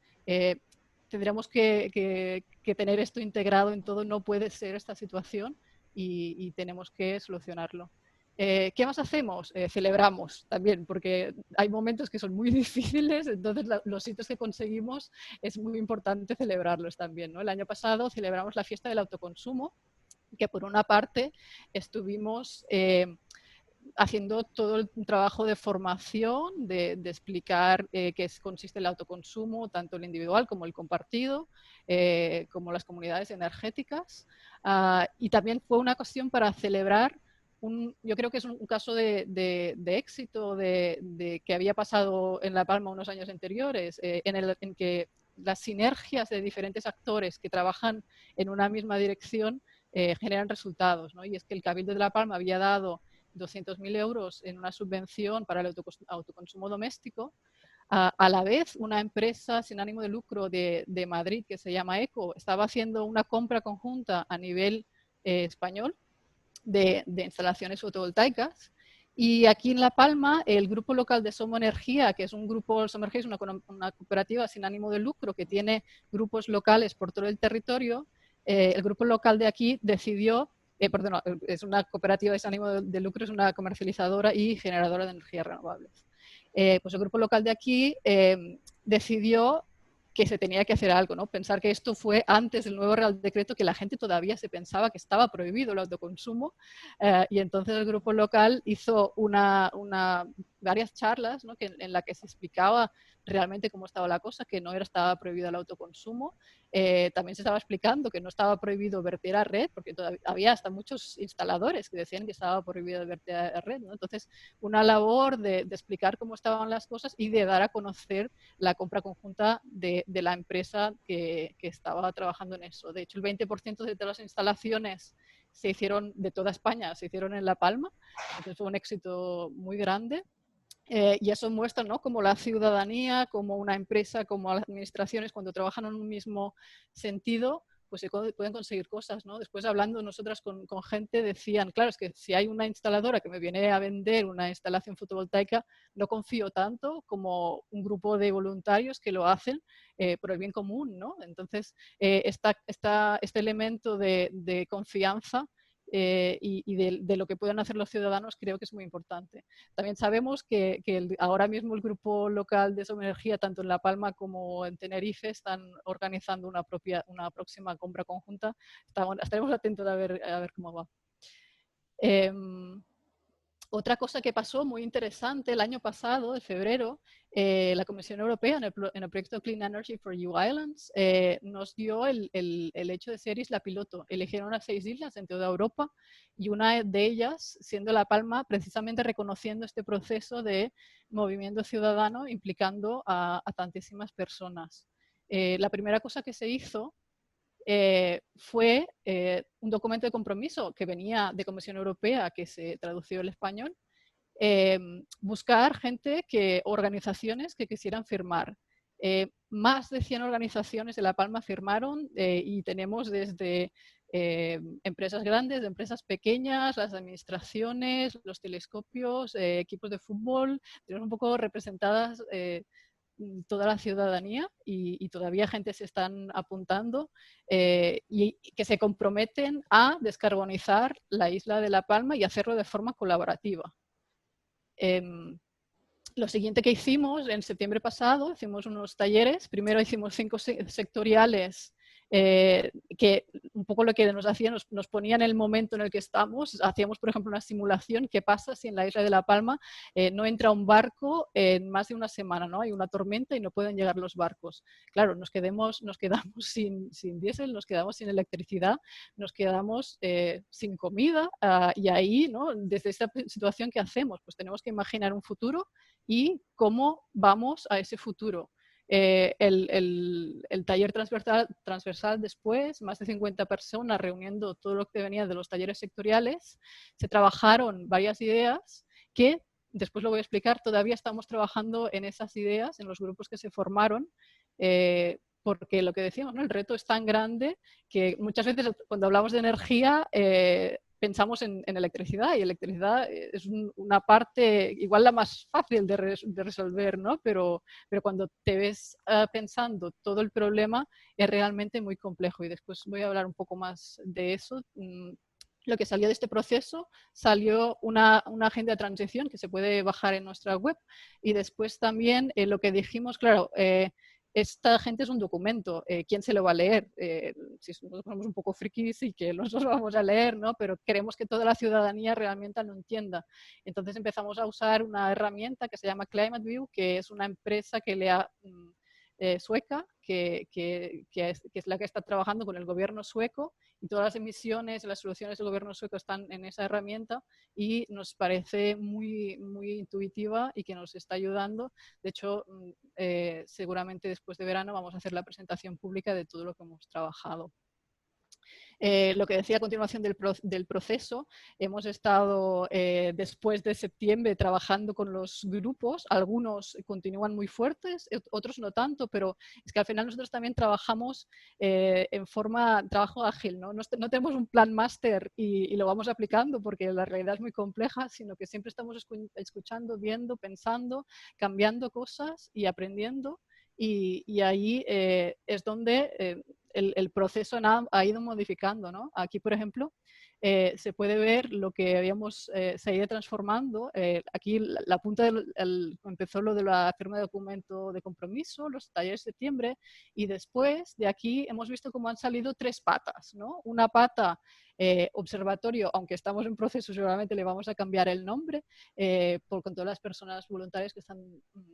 tendríamos que tener esto integrado en todo. No puede ser esta situación y tenemos que solucionarlo. ¿Qué más hacemos? Celebramos también, porque hay momentos que son muy difíciles, entonces los hitos que conseguimos es muy importante celebrarlos también, ¿no? El año pasado celebramos la fiesta del autoconsumo, que por una parte estuvimos haciendo todo el trabajo de formación, de explicar qué consiste el autoconsumo, tanto el individual como el compartido, como las comunidades energéticas. Y también fue una cuestión para celebrar yo creo que es un caso de éxito de que había pasado en La Palma unos años anteriores, en que las sinergias de diferentes actores que trabajan en una misma dirección generan resultados, ¿no? Y es que el Cabildo de La Palma había dado 200.000 euros en una subvención para el autoconsumo doméstico. A la vez, una empresa sin ánimo de lucro de Madrid, que se llama ECO, estaba haciendo una compra conjunta a nivel español de instalaciones fotovoltaicas. Y aquí en La Palma, el grupo local de Somo Energía, que es un grupo, Somo Energía es una cooperativa sin ánimo de lucro que tiene grupos locales por todo el territorio, el grupo local de aquí decidió, perdón, es una cooperativa sin ánimo de lucro, es una comercializadora y generadora de energías renovables. Pues el grupo local de aquí decidió que se tenía que hacer algo, ¿no? Varias que esto fue antes del nuevo Real Decreto, que la gente todavía se pensaba que estaba prohibido el autoconsumo, y entonces el grupo local hizo varias charlas, ¿no?, en las que se explicaba realmente cómo estaba la cosa, que no estaba prohibido el autoconsumo. También se estaba explicando que no estaba prohibido verter a red, porque todavía había hasta muchos instaladores que decían que estaba prohibido verter a red, ¿no? Entonces, una labor de explicar cómo estaban las cosas y de dar a conocer la compra conjunta de la empresa que estaba trabajando en eso. De hecho, el 20% de todas las instalaciones se hicieron de toda España, se hicieron en La Palma, entonces fue un éxito muy grande. Y eso muestra, ¿no?, como la ciudadanía, como una empresa, como las administraciones, cuando trabajan en un mismo sentido, pues se pueden conseguir cosas, ¿no? Después, hablando nosotras con gente, decían, claro, es que si hay una instaladora que me viene a vender una instalación fotovoltaica, no confío tanto como un grupo de voluntarios que lo hacen por el bien común, ¿no? Entonces, este elemento de confianza y de lo que puedan hacer los ciudadanos creo que es muy importante. También sabemos que ahora mismo el grupo local de Somo Energía, tanto en La Palma como en Tenerife, están organizando una próxima compra conjunta. Estaremos atentos a ver cómo va. Otra cosa que pasó muy interesante el año pasado, en febrero, la Comisión Europea en el proyecto Clean Energy for EU Islands nos dio el hecho de ser isla piloto. Eligieron a 6 islas en toda Europa y una de ellas siendo La Palma, precisamente reconociendo este proceso de movimiento ciudadano implicando a tantísimas personas. La primera cosa que se hizo fue un documento de compromiso que venía de Comisión Europea, que se tradució al español, buscar organizaciones que quisieran firmar. Más de 100 organizaciones de La Palma firmaron y tenemos desde empresas grandes, empresas pequeñas, las administraciones, los telescopios, equipos de fútbol, tenemos un poco representadas toda la ciudadanía y todavía gente se están apuntando y que se comprometen a descarbonizar la isla de La Palma y hacerlo de forma colaborativa. Lo siguiente que hicimos en septiembre pasado, hicimos unos talleres. Primero hicimos 5 sectoriales que un poco lo que nos hacía, nos ponía en el momento en el que estamos. Hacíamos, por ejemplo, una simulación. ¿Qué pasa si en la isla de La Palma no entra un barco en más de una semana, ¿no? Hay una tormenta y no pueden llegar los barcos. Claro, nos quedamos sin diésel, nos quedamos sin electricidad, nos quedamos sin comida y ahí, ¿no? Desde esta situación, ¿qué hacemos? Pues tenemos que imaginar un futuro y cómo vamos a ese futuro. El taller transversal después, más de 50 personas reuniendo todo lo que venía de los talleres sectoriales, se trabajaron varias ideas que, después lo voy a explicar, todavía estamos trabajando en esas ideas, en los grupos que se formaron, porque lo que decíamos, ¿no? El reto es tan grande que muchas veces cuando hablamos de energía pensamos en electricidad, y electricidad es una parte igual la más fácil de resolver, ¿no? Pero cuando te ves pensando todo el problema es realmente muy complejo, y después voy a hablar un poco más de eso. Lo que salió de este proceso, salió una agenda de transición que se puede bajar en nuestra web, y después también lo que dijimos, claro, esta gente es un documento, ¿quién se lo va a leer? Si nosotros somos un poco frikis y que nosotros lo vamos a leer, ¿no? Pero queremos que toda la ciudadanía realmente lo entienda. Entonces empezamos a usar una herramienta que se llama Climate View, que es una empresa que sueca, que es la que está trabajando con el gobierno sueco, y todas las emisiones y las soluciones del gobierno sueco están en esa herramienta, y nos parece muy, muy intuitiva y que nos está ayudando. De hecho, seguramente después de verano vamos a hacer la presentación pública de todo lo que hemos trabajado. Lo que decía a continuación del proceso, hemos estado después de septiembre trabajando con los grupos. Algunos continúan muy fuertes, otros no tanto, pero es que al final nosotros también trabajamos en trabajo ágil, ¿no? No tenemos un plan máster y lo vamos aplicando porque la realidad es muy compleja, sino que siempre estamos escuchando, viendo, pensando, cambiando cosas y aprendiendo. Y ahí es donde el proceso ha ido modificando, ¿no? Aquí, por ejemplo, se puede ver lo que se ha ido transformando. Aquí la punta empezó lo de la firma de documento de compromiso, los talleres de septiembre, y después de aquí hemos visto cómo han salido 3 patas, ¿no? Una pata, observatorio, aunque estamos en proceso, seguramente le vamos a cambiar el nombre con todas las personas voluntarias que están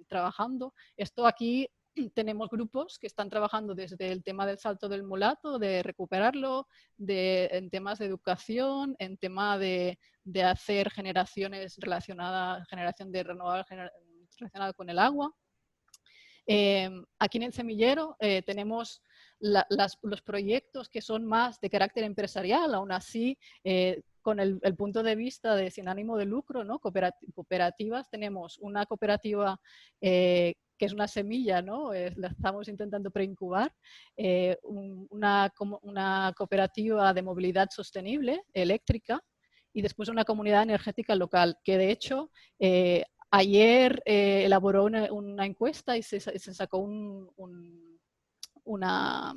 trabajando. Esto aquí tenemos grupos que están trabajando desde el tema del salto del mulato, de recuperarlo, en temas de educación, en tema de hacer generación de renovables relacionada con el agua. Aquí en el semillero tenemos los proyectos que son más de carácter empresarial, aún así con el punto de vista de sin ánimo de lucro, ¿no? Cooperativas, tenemos una cooperativa que es una semilla, ¿no? La estamos intentando preincubar, una cooperativa de movilidad sostenible, eléctrica, y después una comunidad energética local, que de hecho ayer elaboró una encuesta y se sacó una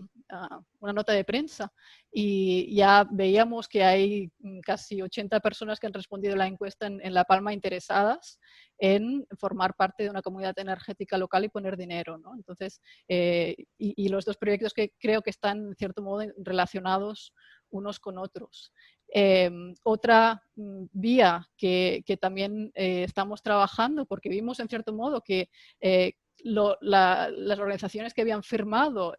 nota de prensa, y ya veíamos que hay casi 80 personas que han respondido a la encuesta en La Palma interesadas en formar parte de una comunidad energética local y poner dinero, ¿no? Entonces, y los 2 proyectos que creo que están en cierto modo relacionados unos con otros. Otra vía que también estamos trabajando, porque vimos en cierto modo que las organizaciones que habían firmado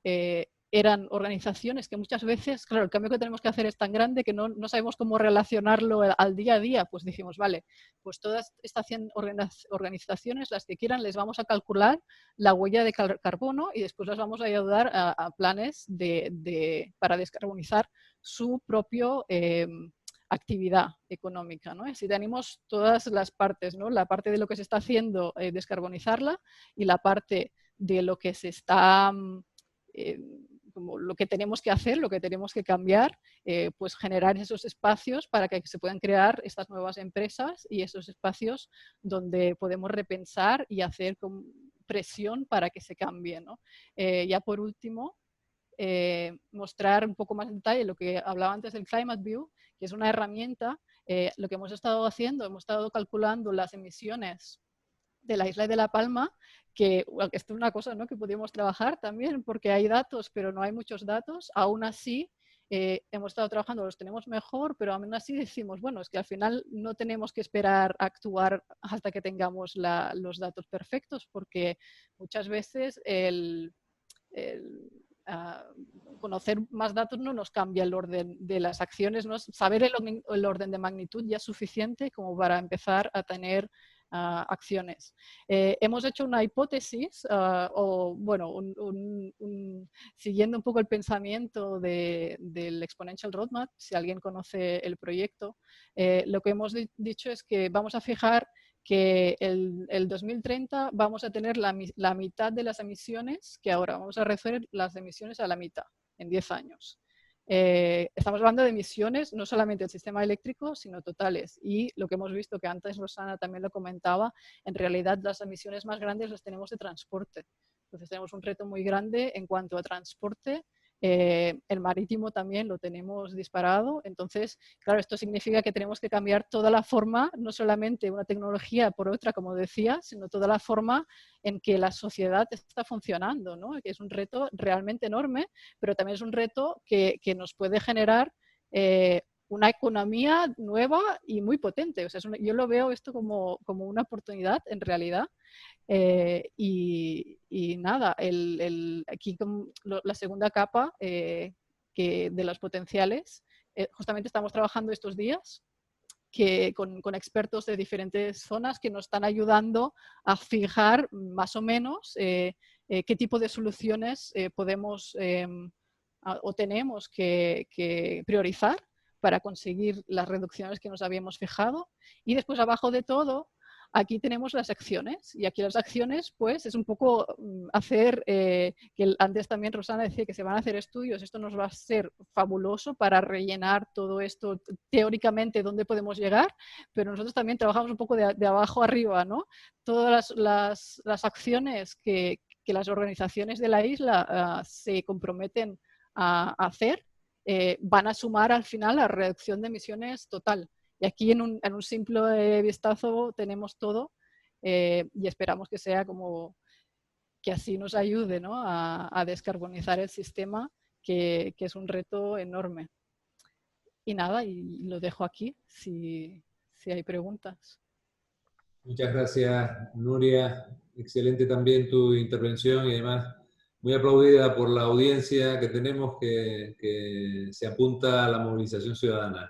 eran organizaciones que muchas veces, claro, el cambio que tenemos que hacer es tan grande que no sabemos cómo relacionarlo al día a día. Pues dijimos, vale, pues todas estas 100 organizaciones, las que quieran, les vamos a calcular la huella de carbono y después las vamos a ayudar a planes para descarbonizar su propio actividad económica, ¿no? Si tenemos todas las partes, ¿no? La parte de lo que se está haciendo, descarbonizarla, y la parte de lo que se está como lo que tenemos que hacer, lo que tenemos que cambiar, pues generar esos espacios para que se puedan crear estas nuevas empresas y esos espacios donde podemos repensar y hacer presión para que se cambie, ¿no? Ya por último, mostrar un poco más en detalle lo que hablaba antes del Climate View, que es una herramienta. Lo que hemos estado haciendo, hemos estado calculando las emisiones de la isla de La Palma, que esto es una cosa, ¿no?, que podríamos trabajar también, porque hay datos, pero no hay muchos datos. Aún así, hemos estado trabajando, los tenemos mejor, pero aún así decimos, bueno, es que al final no tenemos que esperar a actuar hasta que tengamos los datos perfectos, porque muchas veces conocer más datos no nos cambia el orden de las acciones, ¿no? Saber el orden de magnitud ya es suficiente como para empezar a tener acciones. Hemos hecho una hipótesis, o bueno, siguiendo un poco el pensamiento del Exponential Roadmap, si alguien conoce el proyecto, lo que hemos dicho es que vamos a fijar que el 2030 vamos a tener la mitad de las emisiones que ahora. Vamos a reducir las emisiones a la mitad en 10 años. Estamos hablando de emisiones no solamente del sistema eléctrico, sino totales. Y lo que hemos visto, que antes Rosana también lo comentaba, en realidad las emisiones más grandes las tenemos de transporte. Entonces tenemos un reto muy grande en cuanto a transporte. El marítimo también lo tenemos disparado. Entonces, claro, esto significa que tenemos que cambiar toda la forma, no solamente una tecnología por otra, como decía, sino toda la forma en que la sociedad está funcionando, ¿no? Que es un reto realmente enorme, pero también es un reto que nos puede generar una economía nueva y muy potente. O sea, yo lo veo esto como una oportunidad en realidad. Y nada, aquí la segunda capa de los potenciales, justamente estamos trabajando estos días con expertos de diferentes zonas que nos están ayudando a fijar más o menos qué tipo de soluciones podemos o tenemos que priorizar para conseguir las reducciones que nos habíamos fijado. Y después, abajo de todo, aquí tenemos las acciones, y aquí las acciones pues es un poco hacer, que antes también Rosana decía que se van a hacer estudios. Esto nos va a ser fabuloso para rellenar todo esto teóricamente dónde podemos llegar, pero nosotros también trabajamos un poco de abajo arriba, ¿no? Todas las acciones que las organizaciones de la isla se comprometen a hacer van a sumar al final la reducción de emisiones total. Y aquí en un simple vistazo tenemos todo y esperamos que sea como que así nos ayude, ¿no?, a descarbonizar el sistema, que es un reto enorme. Y nada, y lo dejo aquí si hay preguntas.
Muchas gracias, Nuria. Excelente también tu intervención y además muy aplaudida por la audiencia que tenemos que se apunta a la movilización ciudadana.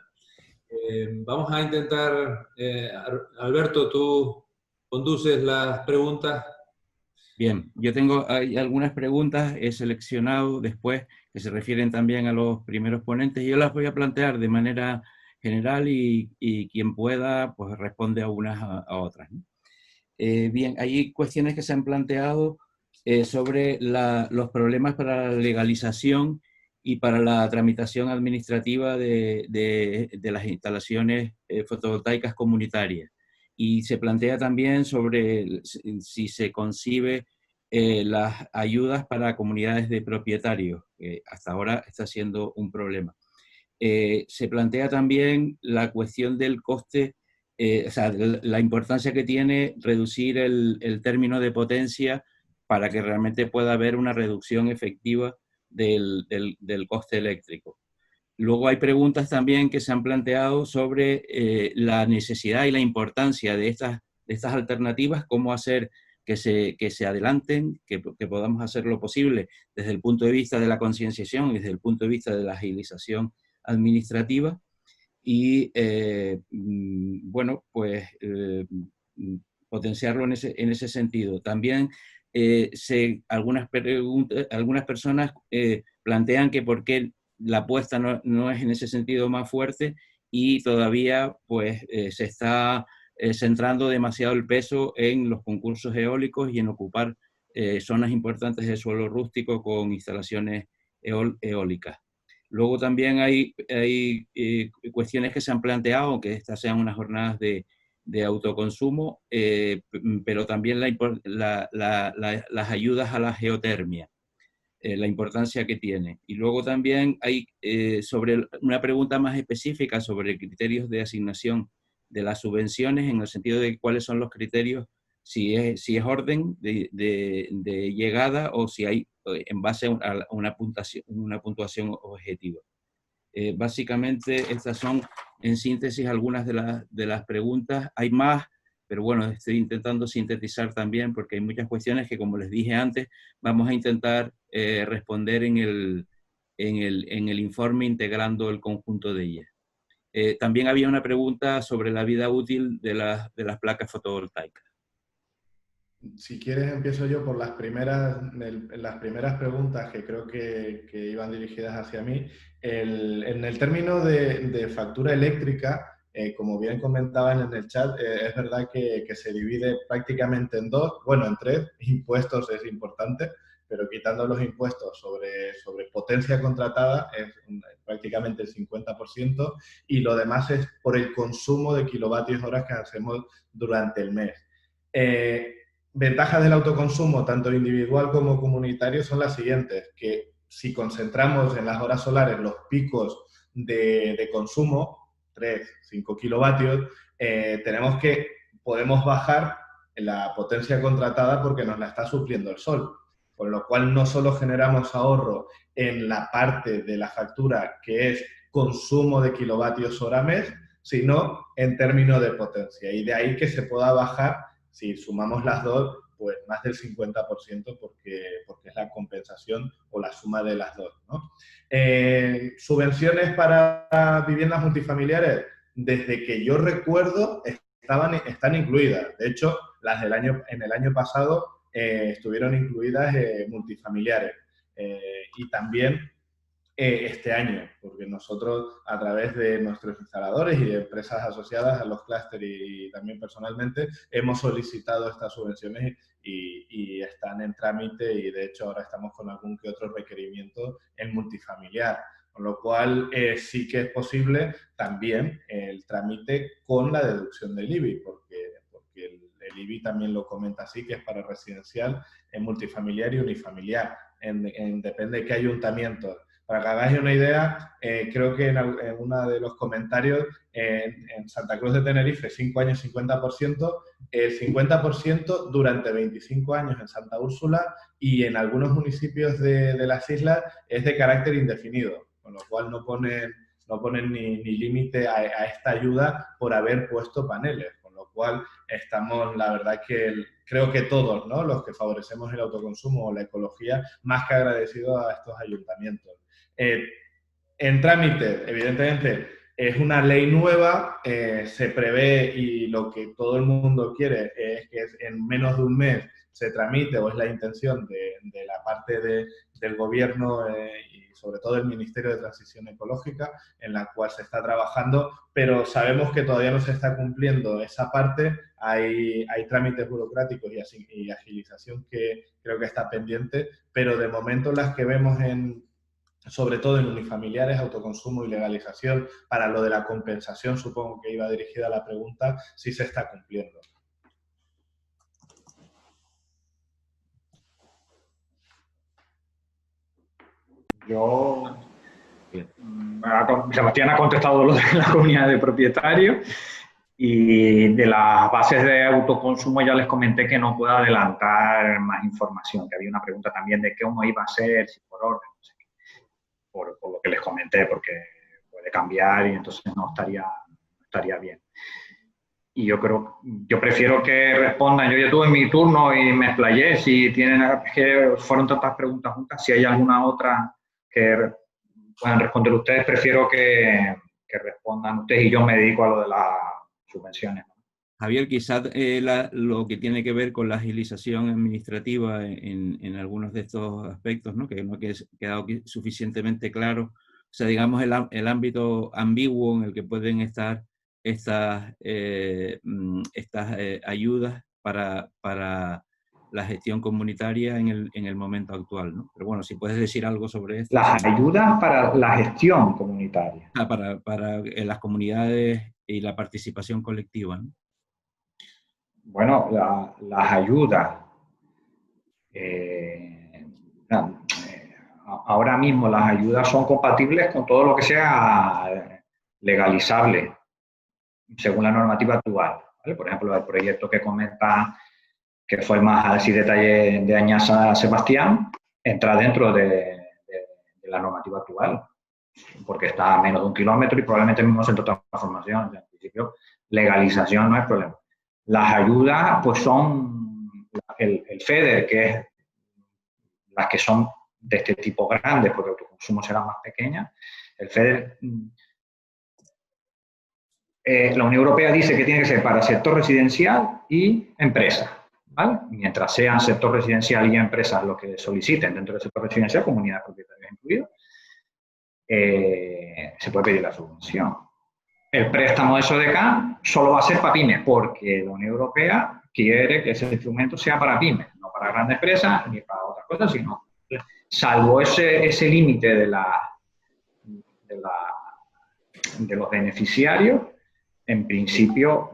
Vamos a intentar, Alberto, tú conduces las preguntas.
Bien, yo hay algunas preguntas, he seleccionado después que se refieren también a los primeros ponentes, y yo las voy a plantear de manera general y quien pueda pues responde a unas a otras, ¿no? Bien, hay cuestiones que se han planteado sobre los problemas para la legalización y para la tramitación administrativa de las instalaciones fotovoltaicas comunitarias. Y se plantea también sobre si se concibe las ayudas para comunidades de propietarios, que hasta ahora está siendo un problema. Se plantea también la cuestión del coste, o sea, la importancia que tiene reducir el término de potencia para que realmente pueda haber una reducción efectiva del coste eléctrico. Luego hay preguntas también que se han planteado sobre la necesidad y la importancia de estas alternativas, cómo hacer que se adelanten, que podamos hacer lo posible desde el punto de vista de la concienciación y desde el punto de vista de la agilización administrativa. Y, bueno, pues potenciarlo en ese sentido. También algunas personas plantean que por qué la apuesta no es en ese sentido más fuerte y todavía pues, se está centrando demasiado el peso en los concursos eólicos y en ocupar zonas importantes de suelo rústico con instalaciones eólicas. Luego también hay cuestiones que se han planteado, aunque estas sean unas jornadas de autoconsumo, pero también las ayudas a la geotermia, la importancia que tiene. Y luego también hay sobre una pregunta más específica sobre criterios de asignación de las subvenciones, en el sentido de cuáles son los criterios, si es orden de llegada o si hay en base a una puntuación objetiva. Básicamente estas son en síntesis algunas de las preguntas. Hay más, pero bueno, estoy intentando sintetizar también porque hay muchas cuestiones que, como les dije antes, vamos a intentar responder en el informe integrando el conjunto de ellas. También había una pregunta sobre la vida útil de las placas fotovoltaicas.
Si quieres, empiezo yo por las primeras preguntas que creo que iban dirigidas hacia mí. En el término de factura eléctrica, como bien comentaban en el chat, es verdad que se divide prácticamente en dos, bueno, en tres. Impuestos es importante, pero quitando los impuestos sobre potencia contratada es prácticamente el 50%, y lo demás es por el consumo de kilovatios horas que hacemos durante el mes. Ventajas del autoconsumo, tanto individual como comunitario, son las siguientes: que si concentramos en las horas solares los picos de consumo, 3, 5 kilovatios, podemos bajar la potencia contratada porque nos la está supliendo el sol. Con lo cual no solo generamos ahorro en la parte de la factura que es consumo de kilovatios hora mes, sino en términos de potencia. Y de ahí que se pueda bajar, si sumamos las dos, pues más del 50%, porque es la compensación o la suma de las dos, ¿no? Subvenciones para viviendas multifamiliares, desde que yo recuerdo, están incluidas. De hecho, en el año pasado estuvieron incluidas multifamiliares. Y también este año, porque nosotros, a través de nuestros instaladores y de empresas asociadas a los clústeres y también personalmente, hemos solicitado estas subvenciones y están en trámite, y de hecho ahora estamos con algún que otro requerimiento en multifamiliar. Con lo cual sí que es posible también el trámite con la deducción del IBI, porque el IBI también lo comenta así, que es para residencial, en multifamiliar y unifamiliar, depende de qué ayuntamiento. Para que hagáis una idea, creo que en uno de los comentarios, en Santa Cruz de Tenerife, 5 años 50%, el 50% durante 25 años en Santa Úrsula, y en algunos municipios de las islas es de carácter indefinido, con lo cual no ponen ni límite a esta ayuda por haber puesto paneles, con lo cual estamos, la verdad que creo que todos, ¿no?, los que favorecemos el autoconsumo o la ecología, más que agradecidos a estos ayuntamientos. En trámite, evidentemente, es una ley nueva, se prevé, y lo que todo el mundo quiere es que en menos de un mes se tramite, o es la intención de la parte del gobierno y sobre todo el Ministerio de Transición Ecológica, en la cual se está trabajando, pero sabemos que todavía no se está cumpliendo esa parte. Hay trámites burocráticos y agilización que creo que está pendiente, pero de momento las que vemos sobre todo en unifamiliares, autoconsumo y legalización, para lo de la compensación, supongo que iba dirigida la pregunta, sí se está cumpliendo.
Sebastián ha contestado lo de la comunidad de propietarios, y de las bases de autoconsumo ya les comenté que no puedo adelantar más información, que había una pregunta también de cómo iba a ser, si por orden, no sé qué, por lo que les comenté, porque puede cambiar y entonces no estaría bien. Y yo prefiero que respondan. Yo ya tuve mi turno y me explayé. Si tienen, que fueron tantas preguntas juntas, si hay alguna otra que puedan responder ustedes, prefiero que respondan ustedes y yo me dedico a lo de las subvenciones.
Javier, quizás lo que tiene que ver con la agilización administrativa en algunos de estos aspectos, ¿no? Que no ha quedado suficientemente claro. O sea, digamos, el ámbito ambiguo en el que pueden estar estas ayudas para la gestión comunitaria en el momento actual, ¿no? Pero bueno, si puedes decir algo sobre esto.
Las ayudas para la gestión comunitaria.
Para las comunidades y la participación colectiva, ¿no?
Bueno, las ayudas. Ahora mismo las ayudas son compatibles con todo lo que sea legalizable, según la normativa actual, ¿vale? Por ejemplo, el proyecto que comenta, que fue el más así detalle de Añasa Sebastián, entra dentro de la normativa actual, porque está a menos de 1 kilómetro y probablemente el mismo centro de transformación. O sea, en principio, legalización no es problema. Las ayudas, pues son el FEDER, que es las que son de este tipo grandes, porque el autoconsumo será más pequeña. El FEDER, la Unión Europea dice que tiene que ser para sector residencial y empresas, ¿vale? Mientras sean sector residencial y empresas lo que soliciten dentro del sector residencial, comunidades propietarias incluidas, se puede pedir la subvención. El préstamo de SODECAN solo va a ser para pymes, porque la Unión Europea quiere que ese instrumento sea para pymes, no para grandes empresas ni para otras cosas, sino salvo ese límite de los beneficiarios. En principio,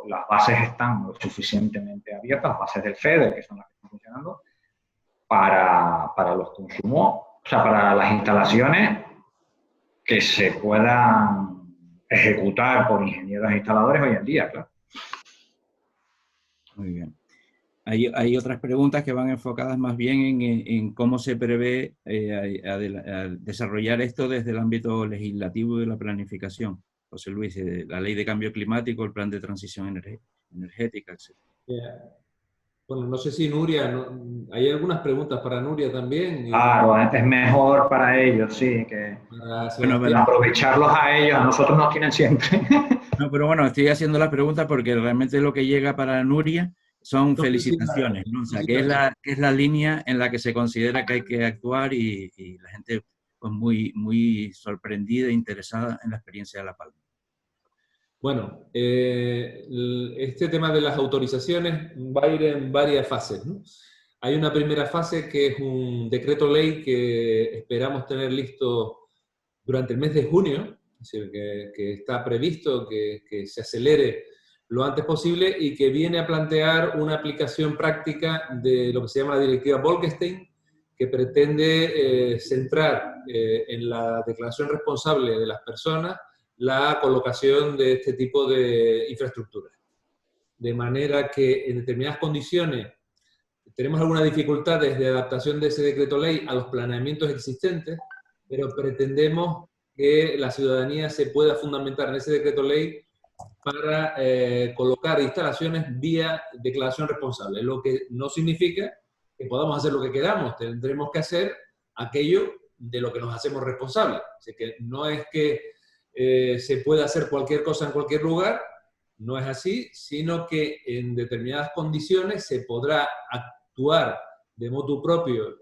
las bases están lo suficientemente abiertas, las bases del FEDER, que son las que están funcionando, para los consumos, o sea, para las instalaciones que se puedan ejecutar por ingenieros e instaladores hoy en día, claro.
Muy bien. Hay otras preguntas que van enfocadas más bien en cómo se prevé a desarrollar esto desde el ámbito legislativo de la planificación. José Luis, la ley de cambio climático, el plan de transición energética, etc.
Bueno, no sé si Nuria, hay algunas preguntas para Nuria también.
Claro, es mejor para ellos, sí, que aprovecharlos a ellos, a nosotros nos tienen siempre.
No, pero bueno, estoy haciendo la pregunta porque realmente lo que llega para Nuria son felicitaciones, ¿no? O sea, que es la línea en la que se considera que hay que actuar y la gente pues muy, muy sorprendida e interesada en la experiencia de La Palma.
Bueno, este tema de las autorizaciones va a ir en varias fases, ¿no? Hay una primera fase que es un decreto ley que esperamos tener listo durante el mes de junio, es decir, que está previsto que se acelere lo antes posible y que viene a plantear una aplicación práctica de lo que se llama la directiva Bolkestein, que pretende centrar en la declaración responsable de las personas la colocación de este tipo de infraestructuras. De manera que en determinadas condiciones tenemos algunas dificultades de adaptación de ese decreto ley a los planeamientos existentes, pero pretendemos que la ciudadanía se pueda fundamentar en ese decreto ley para colocar instalaciones vía declaración responsable, lo que no significa que podamos hacer lo que queramos, tendremos que hacer aquello de lo que nos hacemos responsables. Así que no es que se puede hacer cualquier cosa en cualquier lugar, no es así, sino que en determinadas condiciones se podrá actuar de motu propio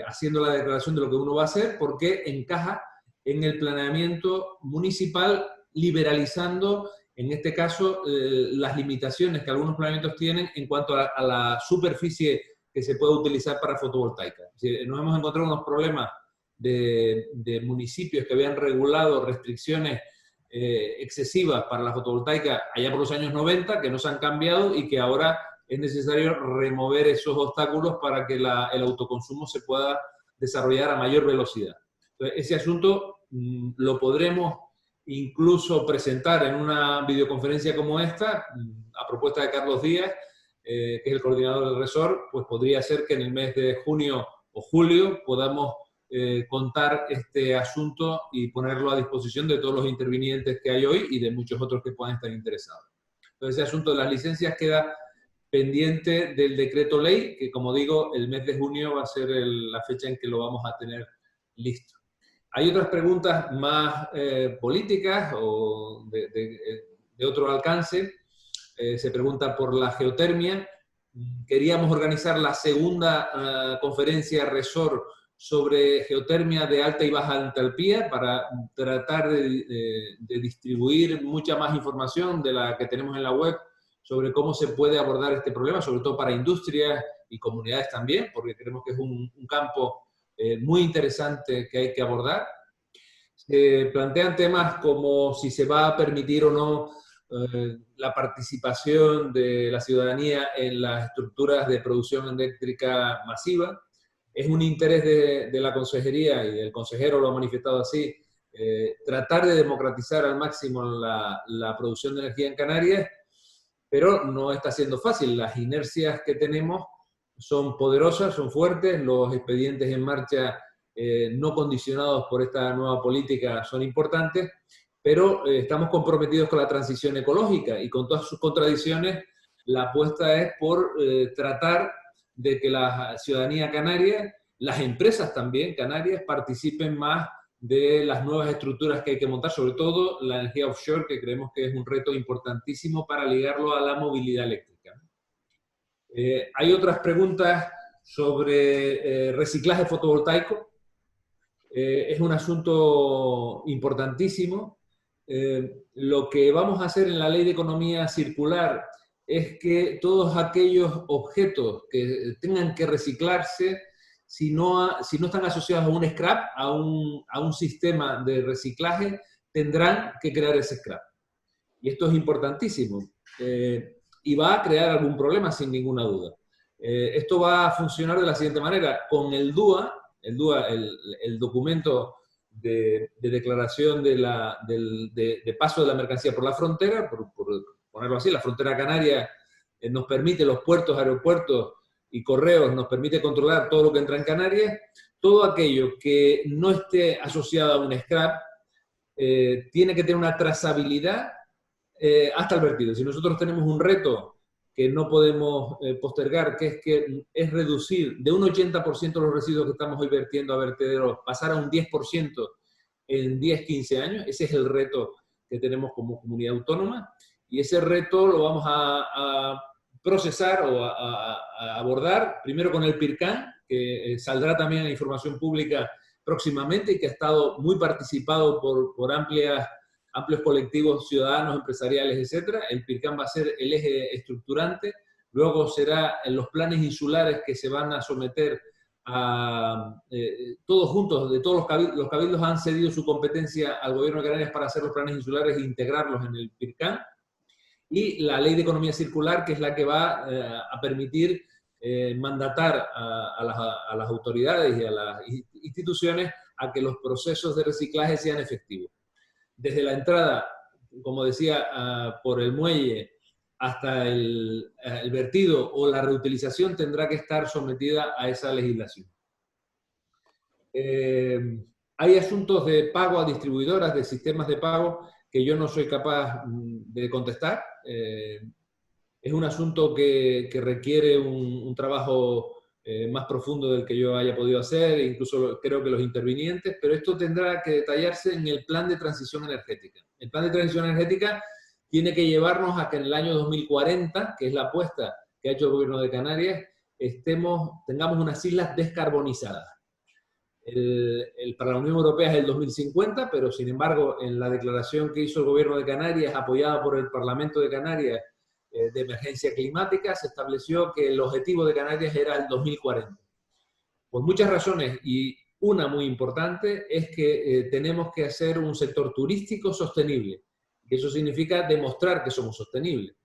haciendo la declaración de lo que uno va a hacer porque encaja en el planeamiento municipal, liberalizando, en este caso, las limitaciones que algunos planeamientos tienen en cuanto a la superficie que se puede utilizar para fotovoltaica. Es decir, nos hemos encontrado unos problemas de municipios que habían regulado restricciones excesivas para la fotovoltaica allá por los años 90, que no se han cambiado y que ahora es necesario remover esos obstáculos para que el autoconsumo se pueda desarrollar a mayor velocidad. Entonces, ese asunto lo podremos incluso presentar en una videoconferencia como esta, a propuesta de Carlos Díaz, que es el coordinador del resort, pues podría ser que en el mes de junio o julio podamos contar este asunto y ponerlo a disposición de todos los intervinientes que hay hoy y de muchos otros que puedan estar interesados. Entonces, ese asunto de las licencias queda pendiente del decreto ley, que como digo, el mes de junio va a ser la fecha en que lo vamos a tener listo. Hay otras preguntas más políticas o de otro alcance. Se pregunta por la geotermia. Queríamos organizar la segunda conferencia RESOR sobre geotermia de alta y baja entalpía para tratar de distribuir mucha más información de la que tenemos en la web sobre cómo se puede abordar este problema, sobre todo para industrias y comunidades también, porque creemos que es un campo muy interesante que hay que abordar. Se plantean temas como si se va a permitir o no la participación de la ciudadanía en las estructuras de producción eléctrica masiva. Es un interés de la consejería, y el consejero lo ha manifestado así, tratar de democratizar al máximo la producción de energía en Canarias, pero no está siendo fácil. Las inercias que tenemos son poderosas, son fuertes, los expedientes en marcha no condicionados por esta nueva política son importantes, pero estamos comprometidos con la transición ecológica y con todas sus contradicciones. La apuesta es por tratar de que la ciudadanía canaria, las empresas también canarias, participen más de las nuevas estructuras que hay que montar, sobre todo la energía offshore, que creemos que es un reto importantísimo para ligarlo a la movilidad eléctrica. Hay otras preguntas sobre reciclaje fotovoltaico. Es un asunto importantísimo. Lo que vamos a hacer en la Ley de Economía Circular es que todos aquellos objetos que tengan que reciclarse, si no están asociados a un scrap, a un sistema de reciclaje, tendrán que crear ese scrap. Y esto es importantísimo. Y va a crear algún problema, sin ninguna duda. Esto va a funcionar de la siguiente manera. Con el DUA, el documento de declaración de paso de la mercancía por la frontera, por ponerlo así, la frontera canaria nos permite, los puertos, aeropuertos y correos nos permite controlar todo lo que entra en Canarias. Todo aquello que no esté asociado a un scrap tiene que tener una trazabilidad hasta el vertido. Si nosotros tenemos un reto que no podemos postergar, que es reducir de un 80% los residuos que estamos hoy vertiendo a vertederos, pasar a un 10% en 10-15 años. Ese es el reto que tenemos como comunidad autónoma, y ese reto lo vamos a procesar o a abordar primero con el PIRCAN, que saldrá también en la información pública próximamente y que ha estado muy participado por amplios colectivos ciudadanos, empresariales, etc. El PIRCAN va a ser el eje estructurante. Luego será en los planes insulares que se van a someter a todos juntos, de todos los cabildos han cedido su competencia al gobierno de Canarias para hacer los planes insulares e integrarlos en el PIRCAN. Y la Ley de Economía Circular, que es la que va a permitir mandatar a las autoridades y a las instituciones a que los procesos de reciclaje sean efectivos. Desde la entrada, como decía, por el muelle hasta el vertido o la reutilización tendrá que estar sometida a esa legislación. Hay asuntos de pago a distribuidoras, de sistemas de pago, que yo no soy capaz de contestar. Es un asunto que requiere un trabajo más profundo del que yo haya podido hacer, incluso creo que los intervinientes, pero esto tendrá que detallarse en el plan de transición energética. El plan de transición energética tiene que llevarnos a que en el año 2040, que es la apuesta que ha hecho el gobierno de Canarias, tengamos unas islas descarbonizadas. Para la Unión Europea es el 2050, pero sin embargo en la declaración que hizo el gobierno de Canarias, apoyada por el Parlamento de Canarias, de emergencia climática, se estableció que el objetivo de Canarias era el 2040. Por muchas razones, y una muy importante es que tenemos que hacer un sector turístico sostenible. Y eso significa demostrar que somos sostenibles.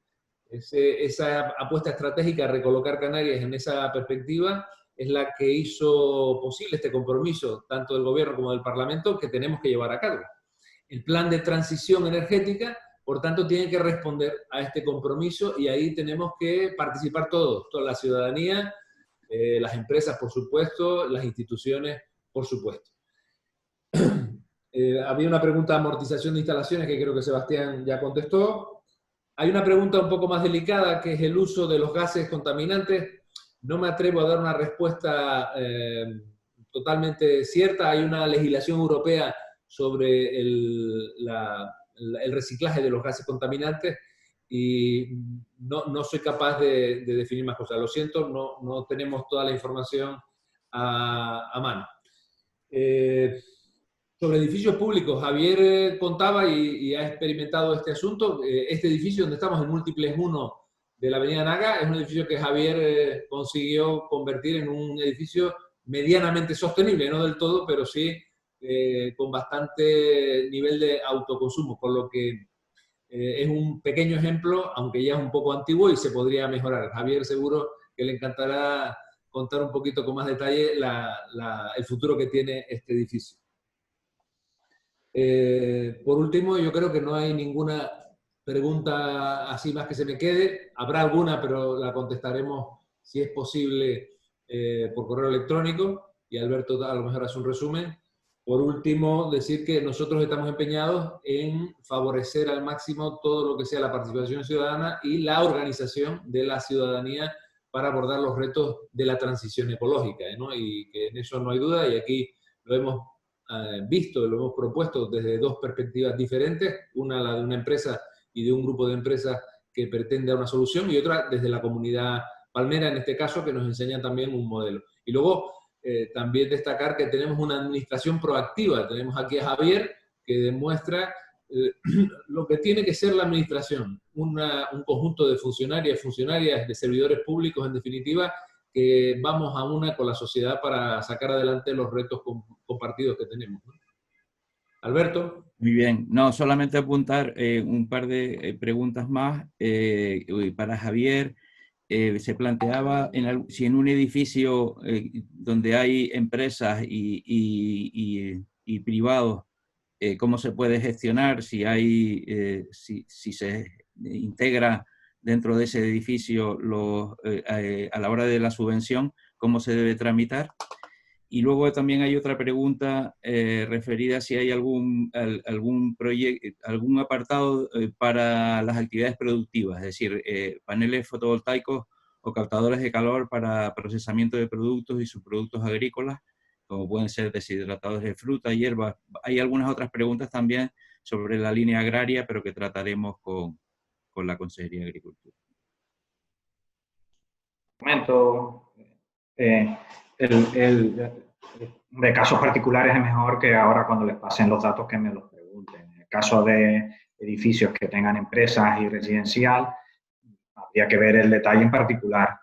Esa apuesta estratégica, recolocar Canarias en esa perspectiva, es la que hizo posible este compromiso, tanto del gobierno como del Parlamento, que tenemos que llevar a cabo. El plan de transición energética, por tanto, tiene que responder a este compromiso, y ahí tenemos que participar todos, toda la ciudadanía, las empresas, por supuesto, las instituciones por supuesto. Había una pregunta de amortización de instalaciones que creo que Sebastián ya contestó. Hay una pregunta un poco más delicada, que es el uso de los gases contaminantes. No me atrevo a dar una respuesta totalmente cierta. Hay una legislación europea sobre el reciclaje de los gases contaminantes y no soy capaz de definir más cosas. Lo siento, no tenemos toda la información a mano. Sobre edificios públicos, Javier contaba y ha experimentado este asunto. Este edificio donde estamos, el Múltiples 1 de la Avenida Naga, es un edificio que Javier consiguió convertir en un edificio medianamente sostenible, no del todo, pero sí con bastante nivel de autoconsumo, por lo que es un pequeño ejemplo, aunque ya es un poco antiguo y se podría mejorar. Javier seguro que le encantará contar un poquito con más detalle el futuro que tiene este edificio. Por último, yo creo que no hay ninguna pregunta así más que se me quede. Habrá alguna, pero la contestaremos, si es posible, por correo electrónico, y Alberto a lo mejor hace un resumen. Por último, decir que nosotros estamos empeñados en favorecer al máximo todo lo que sea la participación ciudadana y la organización de la ciudadanía para abordar los retos de la transición ecológica, ¿no? Y que en eso no hay duda, y aquí lo hemos visto, lo hemos propuesto desde dos perspectivas diferentes, una la de una empresa y de un grupo de empresas que pretende una solución, y otra desde la comunidad palmera, en este caso, que nos enseña también un modelo. Y luego también destacar que tenemos una administración proactiva. Tenemos aquí a Javier, que demuestra lo que tiene que ser la administración, un conjunto de funcionarias, de servidores públicos, en definitiva, que vamos a una con la sociedad para sacar adelante los retos compartidos que tenemos, ¿no? Alberto.
Muy bien. No, solamente apuntar un par de preguntas más para Javier. Se planteaba si en un edificio donde hay empresas y privados, cómo se puede gestionar, si se integra dentro de ese edificio a la hora de la subvención, cómo se debe tramitar. Y luego también hay otra pregunta referida a si hay algún apartado para las actividades productivas, es decir, paneles fotovoltaicos o captadores de calor para procesamiento de productos y subproductos agrícolas, como pueden ser deshidratadores de fruta, hierbas. Hay algunas otras preguntas también sobre la línea agraria, pero que trataremos con la Consejería de Agricultura.
De casos particulares es mejor que ahora, cuando les pasen los datos, que me los pregunten. En el caso de edificios que tengan empresas y residencial, habría que ver el detalle en particular.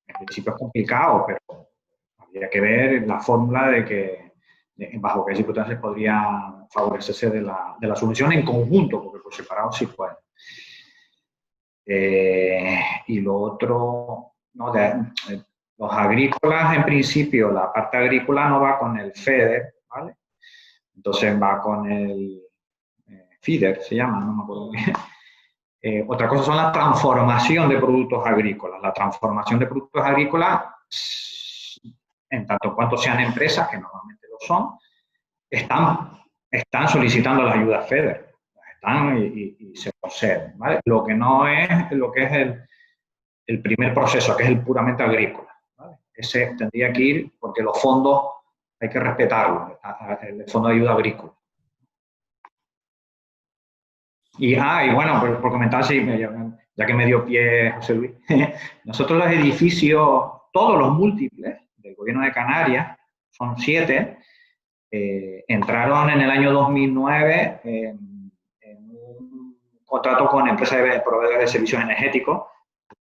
En principio es complicado, pero habría que ver la fórmula bajo qué circunstancias podría favorecerse de la subvención en conjunto, porque por separado sí puede. Y lo otro, no, los agrícolas, en principio, la parte agrícola no va con el FEDER, ¿vale? Entonces va con el FIDER, se llama, no me acuerdo bien. Otra cosa son la transformación de productos agrícolas. La transformación de productos agrícolas, en tanto cuanto sean empresas, que normalmente lo son, están solicitando las ayudas FEDER. Están y se conceden, ¿vale? Lo que no es lo que es el primer proceso, que es el puramente agrícola, ¿vale? Ese tendría que ir, porque los fondos hay que respetarlos, el fondo de ayuda agrícola. Y bueno, por comentar, sí, ya que me dio pie José Luis, nosotros los edificios, todos los múltiples del Gobierno de Canarias, son 7, entraron en el año 2009 en un contrato con empresas de proveedores de servicios energéticos,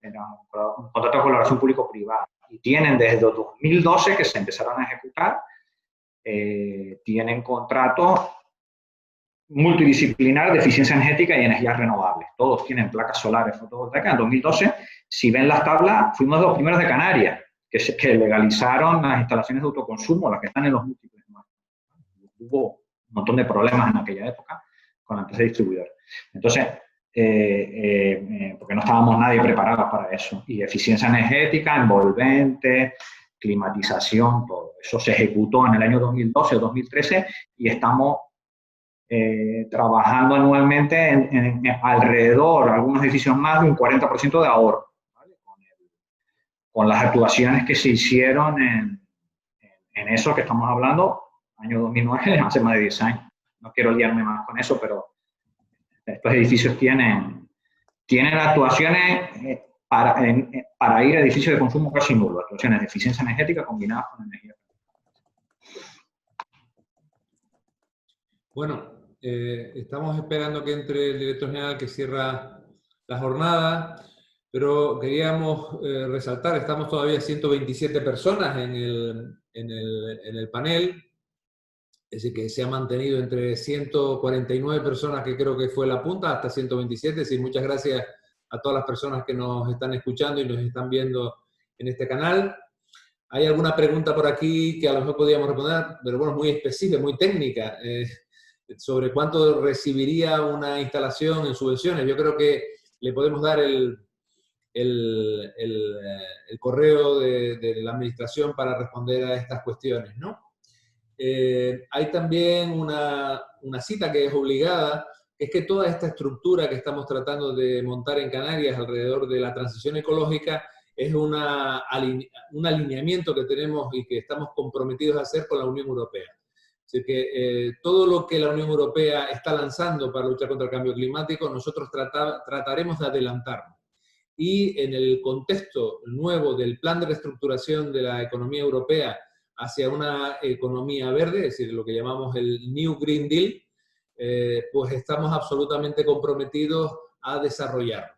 un contrato de colaboración público-privada, y tienen desde 2012 que se empezaron a ejecutar, tienen contratos multidisciplinar de eficiencia energética y energías renovables. Todos tienen placas solares fotovoltaicas. En 2012, si ven las tablas, fuimos de los primeros de Canarias que legalizaron las instalaciones de autoconsumo, las que están en los múltiples. Hubo un montón de problemas en aquella época con la empresa distribuidora. Entonces, porque no estábamos nadie preparados para eso. Y eficiencia energética, envolvente, climatización, todo eso se ejecutó en el año 2012 o 2013 y estamos trabajando anualmente en alrededor, algunos edificios más, de un 40% de ahorro, ¿vale? Con las actuaciones que se hicieron en eso que estamos hablando, año 2009, hace más de 10 años. No quiero liarme más con eso, pero estos edificios tienen actuaciones para ir a edificios de consumo casi nulo, actuaciones de eficiencia energética combinadas con energía.
Bueno, estamos esperando que entre el director general que cierra la jornada, pero queríamos resaltar, estamos todavía 127 personas en el panel, es decir, que se ha mantenido entre 149 personas, que creo que fue la punta, hasta 127, es decir, muchas gracias a todas las personas que nos están escuchando y nos están viendo en este canal. Hay alguna pregunta por aquí que a lo mejor podríamos responder, pero bueno, muy específica, muy técnica, sobre cuánto recibiría una instalación en subvenciones. Yo creo que le podemos dar el correo de la administración para responder a estas cuestiones, ¿no? Hay también una cita que es obligada, es que toda esta estructura que estamos tratando de montar en Canarias alrededor de la transición ecológica es un alineamiento que tenemos y que estamos comprometidos a hacer con la Unión Europea. Así que todo lo que la Unión Europea está lanzando para luchar contra el cambio climático, nosotros trataremos de adelantarnos. Y en el contexto nuevo del plan de reestructuración de la economía europea hacia una economía verde, es decir, lo que llamamos el New Green Deal, pues estamos absolutamente comprometidos a desarrollarlo.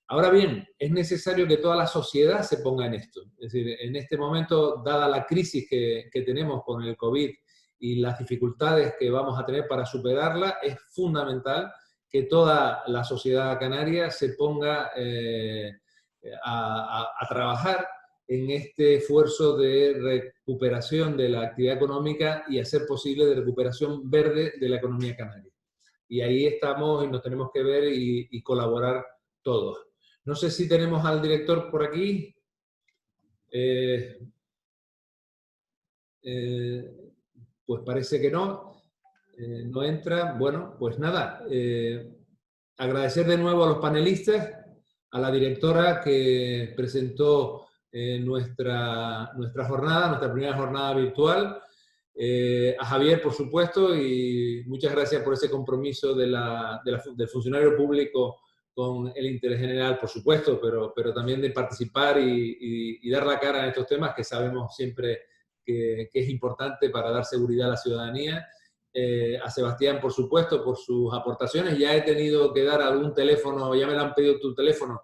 Ahora bien, es necesario que toda la sociedad se ponga en esto. Es decir, en este momento, dada la crisis que tenemos con el COVID y las dificultades que vamos a tener para superarla, es fundamental que toda la sociedad canaria se ponga a trabajar en este esfuerzo de recuperación de la actividad económica y hacer posible de recuperación verde de la economía canaria. Y ahí estamos y nos tenemos que ver y colaborar todos. No sé si tenemos al director por aquí. Pues parece que no. No entra. Bueno, pues nada. Agradecer de nuevo a los panelistas, a la directora que presentó nuestra jornada, nuestra primera jornada virtual, a Javier, por supuesto, y muchas gracias por ese compromiso del funcionario público con el interés general, por supuesto, pero también de participar y dar la cara en estos temas que sabemos siempre que es importante para dar seguridad a la ciudadanía. A Sebastián, por supuesto, por sus aportaciones. Ya he tenido que dar algún teléfono, ya me lo han pedido tu teléfono,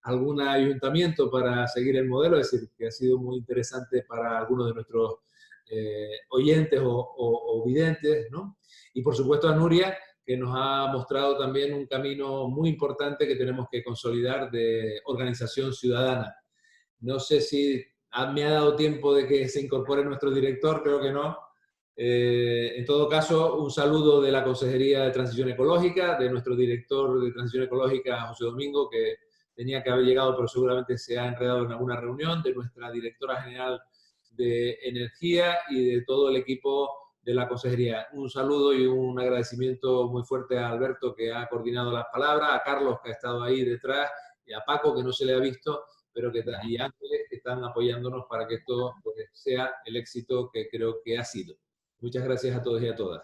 algún ayuntamiento para seguir el modelo, es decir, que ha sido muy interesante para algunos de nuestros oyentes o videntes, ¿no? Y por supuesto a Nuria, que nos ha mostrado también un camino muy importante que tenemos que consolidar de organización ciudadana. No sé si me ha dado tiempo de que se incorpore nuestro director, creo que no. En todo caso, un saludo de la Consejería de Transición Ecológica, de nuestro director de Transición Ecológica, José Domingo, que tenía que haber llegado, pero seguramente se ha enredado en alguna reunión, de nuestra directora general de Energía y de todo el equipo de la Consejería. Un saludo y un agradecimiento muy fuerte a Alberto, que ha coordinado las palabras, a Carlos, que ha estado ahí detrás, y a Paco, que no se le ha visto, pero y a Ángeles, que están apoyándonos para que esto pues, sea el éxito que creo que ha sido. Muchas gracias a todos y a todas.